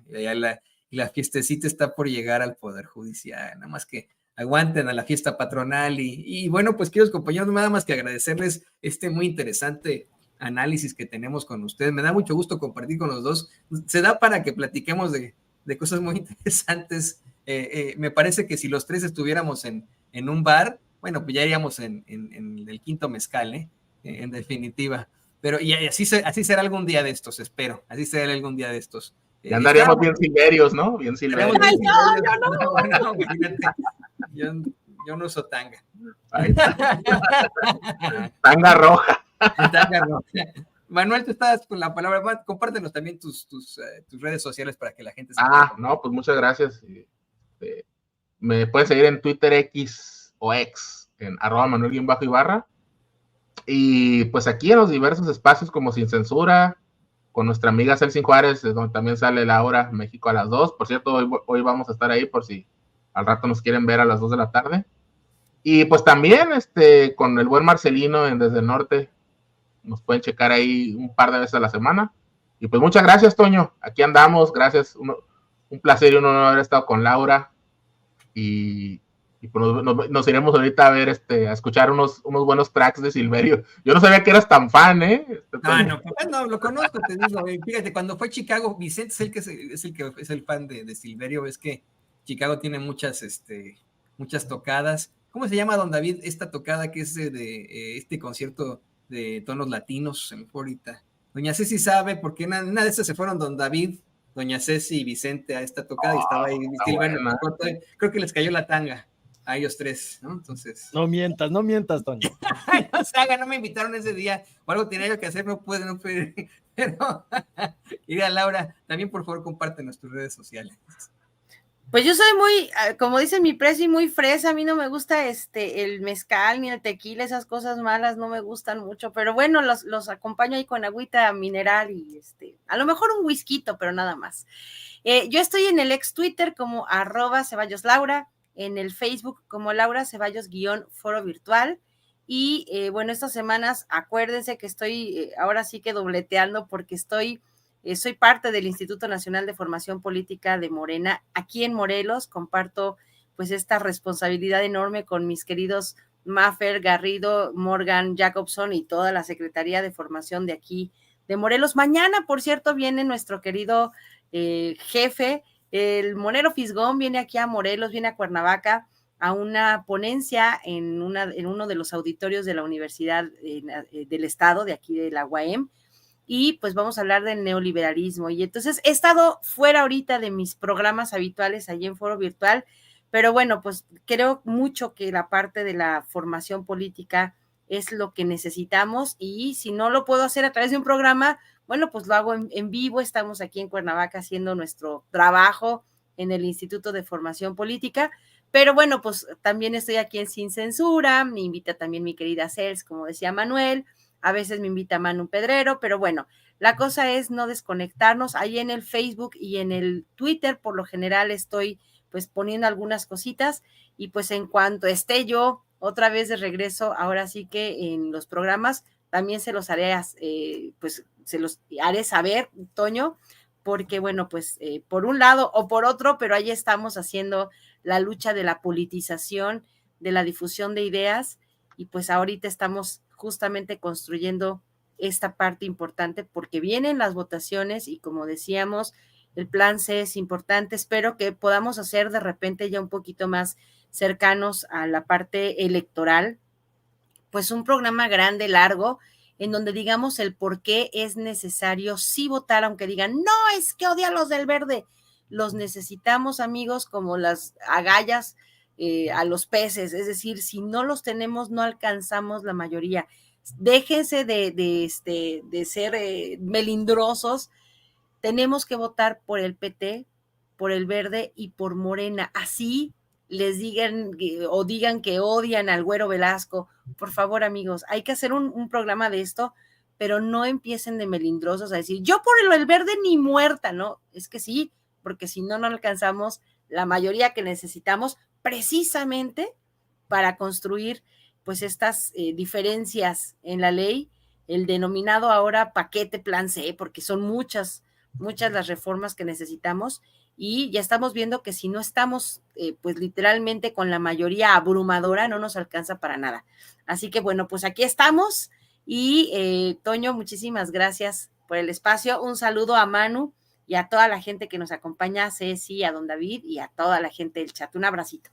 Y la fiestecita está por llegar al Poder Judicial, nada más que aguanten a la fiesta patronal y bueno, pues queridos compañeros, nada más que agradecerles muy interesante análisis que tenemos con ustedes. Me da mucho gusto compartir con los dos. Se da para que platiquemos de cosas muy interesantes. Me parece que si los tres estuviéramos en un bar, bueno, pues ya iríamos en el quinto mezcal, en definitiva. Pero y así será algún día de estos, espero. Así será algún día de estos. Ya andaríamos bien silverios, ¿no? Bien silverios. Ay, no. Yo no uso tanga. Tanga roja. Tanga roja. Manuel, tú estás con la palabra. Compártenos también tus redes sociales para que la gente sepa. No, pues muchas gracias. Me pueden seguir en Twitter, X o X, en @Manuel_Ibarra. Y pues aquí en los diversos espacios como Sin Censura, con nuestra amiga Celsin Juárez, donde también sale la hora México a las 2. Por cierto, hoy vamos a estar ahí por si al rato nos quieren ver a las 2 de la tarde. Y pues también con el buen Marcelino Desde el Norte, nos pueden checar ahí un par de veces a la semana. Y pues muchas gracias, Toño. Aquí andamos, gracias. Un placer y un honor haber estado con Laura. Y pues nos iremos ahorita a ver, a escuchar unos buenos tracks de Silverio. Yo no sabía que eras tan fan, No, lo conozco, te digo. Fíjate, cuando fue Chicago, Vicente es el fan de Silverio. Ves que Chicago tiene muchas tocadas. ¿Cómo se llama, don David, esta tocada que es de este concierto de tonos latinos? Se me fue ahorita. Doña Ceci sabe, porque una de esas se fueron don David, doña Ceci y Vicente a esta tocada y estaba ahí Silverio. Creo que les cayó la tanga a ellos tres, ¿no? Entonces. No mientas, Toño. No se haga, no me invitaron ese día, o algo tenía yo que hacer, no pude, pero querida Laura, también por favor compártenos tus redes sociales. Pues yo soy muy, como dice mi presi, muy fresa. A mí no me gusta el mezcal ni el tequila, esas cosas malas no me gustan mucho, pero bueno, los acompaño ahí con agüita mineral y a lo mejor un whisky, pero nada más. Yo estoy en el ex Twitter como @CeballosLaura, en el Facebook como Laura Ceballos_foro virtual, Y bueno, estas semanas, acuérdense que estoy ahora sí que dobleteando porque soy parte del Instituto Nacional de Formación Política de Morena, aquí en Morelos. Comparto pues esta responsabilidad enorme con mis queridos Maffer, Garrido, Morgan, Jacobson y toda la Secretaría de Formación de aquí de Morelos. Mañana, por cierto, viene nuestro querido jefe, el Monero Fisgón, viene aquí a Morelos, viene a Cuernavaca a una ponencia en uno de los auditorios de la Universidad del Estado, de aquí de la UAM, y pues vamos a hablar del neoliberalismo. Y entonces he estado fuera ahorita de mis programas habituales allí en Foro Virtual, pero bueno, pues creo mucho que la parte de la formación política es lo que necesitamos, y si no lo puedo hacer a través de un programa, bueno, pues lo hago en vivo. Estamos aquí en Cuernavaca haciendo nuestro trabajo en el Instituto de Formación Política, pero bueno, pues también estoy aquí en Sin Censura, me invita también mi querida Cels, como decía Manuel, a veces me invita Manu Pedrero, pero bueno, la cosa es no desconectarnos. Ahí en el Facebook y en el Twitter, por lo general estoy pues poniendo algunas cositas, y pues en cuanto esté yo otra vez de regreso, ahora sí que en los programas, también se los haré, pues se los haré saber, Toño, porque bueno, pues por un lado o por otro, pero ahí estamos haciendo la lucha de la politización, de la difusión de ideas, y pues ahorita estamos justamente construyendo esta parte importante porque vienen las votaciones y como decíamos, el plan C es importante. Espero que podamos hacer de repente ya un poquito más cercanos a la parte electoral, pues un programa grande, largo, en donde digamos el por qué es necesario sí votar, aunque digan, no, es que odia a los del verde. Los necesitamos, amigos, como las agallas a los peces, es decir, si no los tenemos, no alcanzamos la mayoría. Déjense de ser melindrosos. Tenemos que votar por el PT, por el Verde y por Morena. Así les digan o digan que odian al Güero Velasco. Por favor, amigos, hay que hacer un programa de esto, pero no empiecen de melindrosos a decir, yo por el Verde ni muerta, ¿no? Es que sí, porque si no, no alcanzamos la mayoría que necesitamos precisamente para construir pues estas diferencias en la ley, el denominado ahora paquete plan C, porque son muchas las reformas que necesitamos, y ya estamos viendo que si no estamos pues literalmente con la mayoría abrumadora, no nos alcanza para nada. Así que bueno, pues aquí estamos, y Toño, muchísimas gracias por el espacio. Un saludo a Manu y a toda la gente que nos acompaña, a Ceci, a don David y a toda la gente del chat. Un abracito.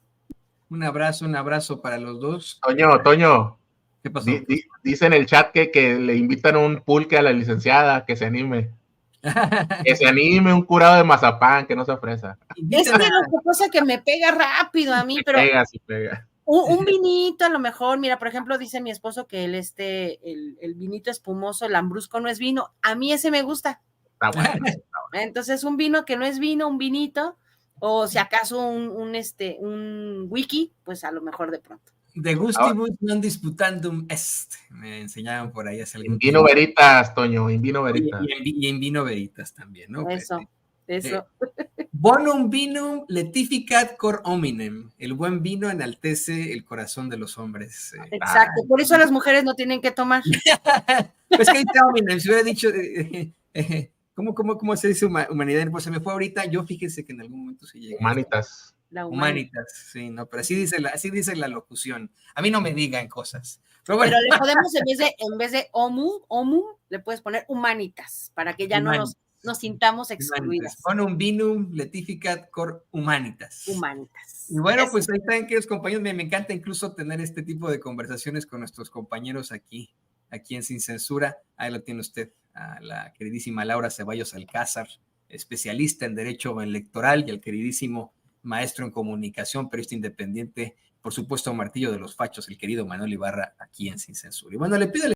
Un abrazo para los dos. Toño. ¿Qué pasó? Dice en el chat que le invitan un pulque a la licenciada, que se anime. Que se anime, un curado de mazapán, que no se ofreza. Es que lo que pasa es que me pega rápido a mí, pero sí pega. Un vinito a lo mejor, mira, por ejemplo, dice mi esposo que el vinito espumoso, el lambrusco no es vino. A mí ese me gusta. Está bueno. Entonces, un vino que no es vino, un vinito, o si acaso un wiki, pues a lo mejor de pronto. De gustibus non disputandum est, me enseñaban por ahí hace algún tiempo. En vino veritas, Toño, en vino veritas. Y en vino veritas también, ¿no? Eso. Bonum vinum letificat cor hominem. El buen vino enaltece el corazón de los hombres. Exacto, por eso las mujeres no tienen que tomar. Pues que ahí está hominem, se hubiera dicho... ¿Cómo se dice humanidad? Pues se me fue ahorita, yo fíjense que en algún momento se llega. Humanitas. Humanitas, sí, no, pero así dice la locución. A mí no me digan cosas. Pero le podemos, en vez de omum, le puedes poner humanitas, para que ya no nos sintamos excluidas. Bonum vinum letificat cor humanitas. Humanitas. Y bueno, pues ahí están, queridos compañeros, me encanta incluso tener este tipo de conversaciones con nuestros compañeros aquí en Sin Censura. Ahí lo tiene usted, a la queridísima Laura Ceballos Alcázar, especialista en Derecho Electoral, y al queridísimo maestro en comunicación, periodista independiente, por supuesto, martillo de los fachos, el querido Manuel Ibarra, aquí en Sin Censura. Y bueno, le pido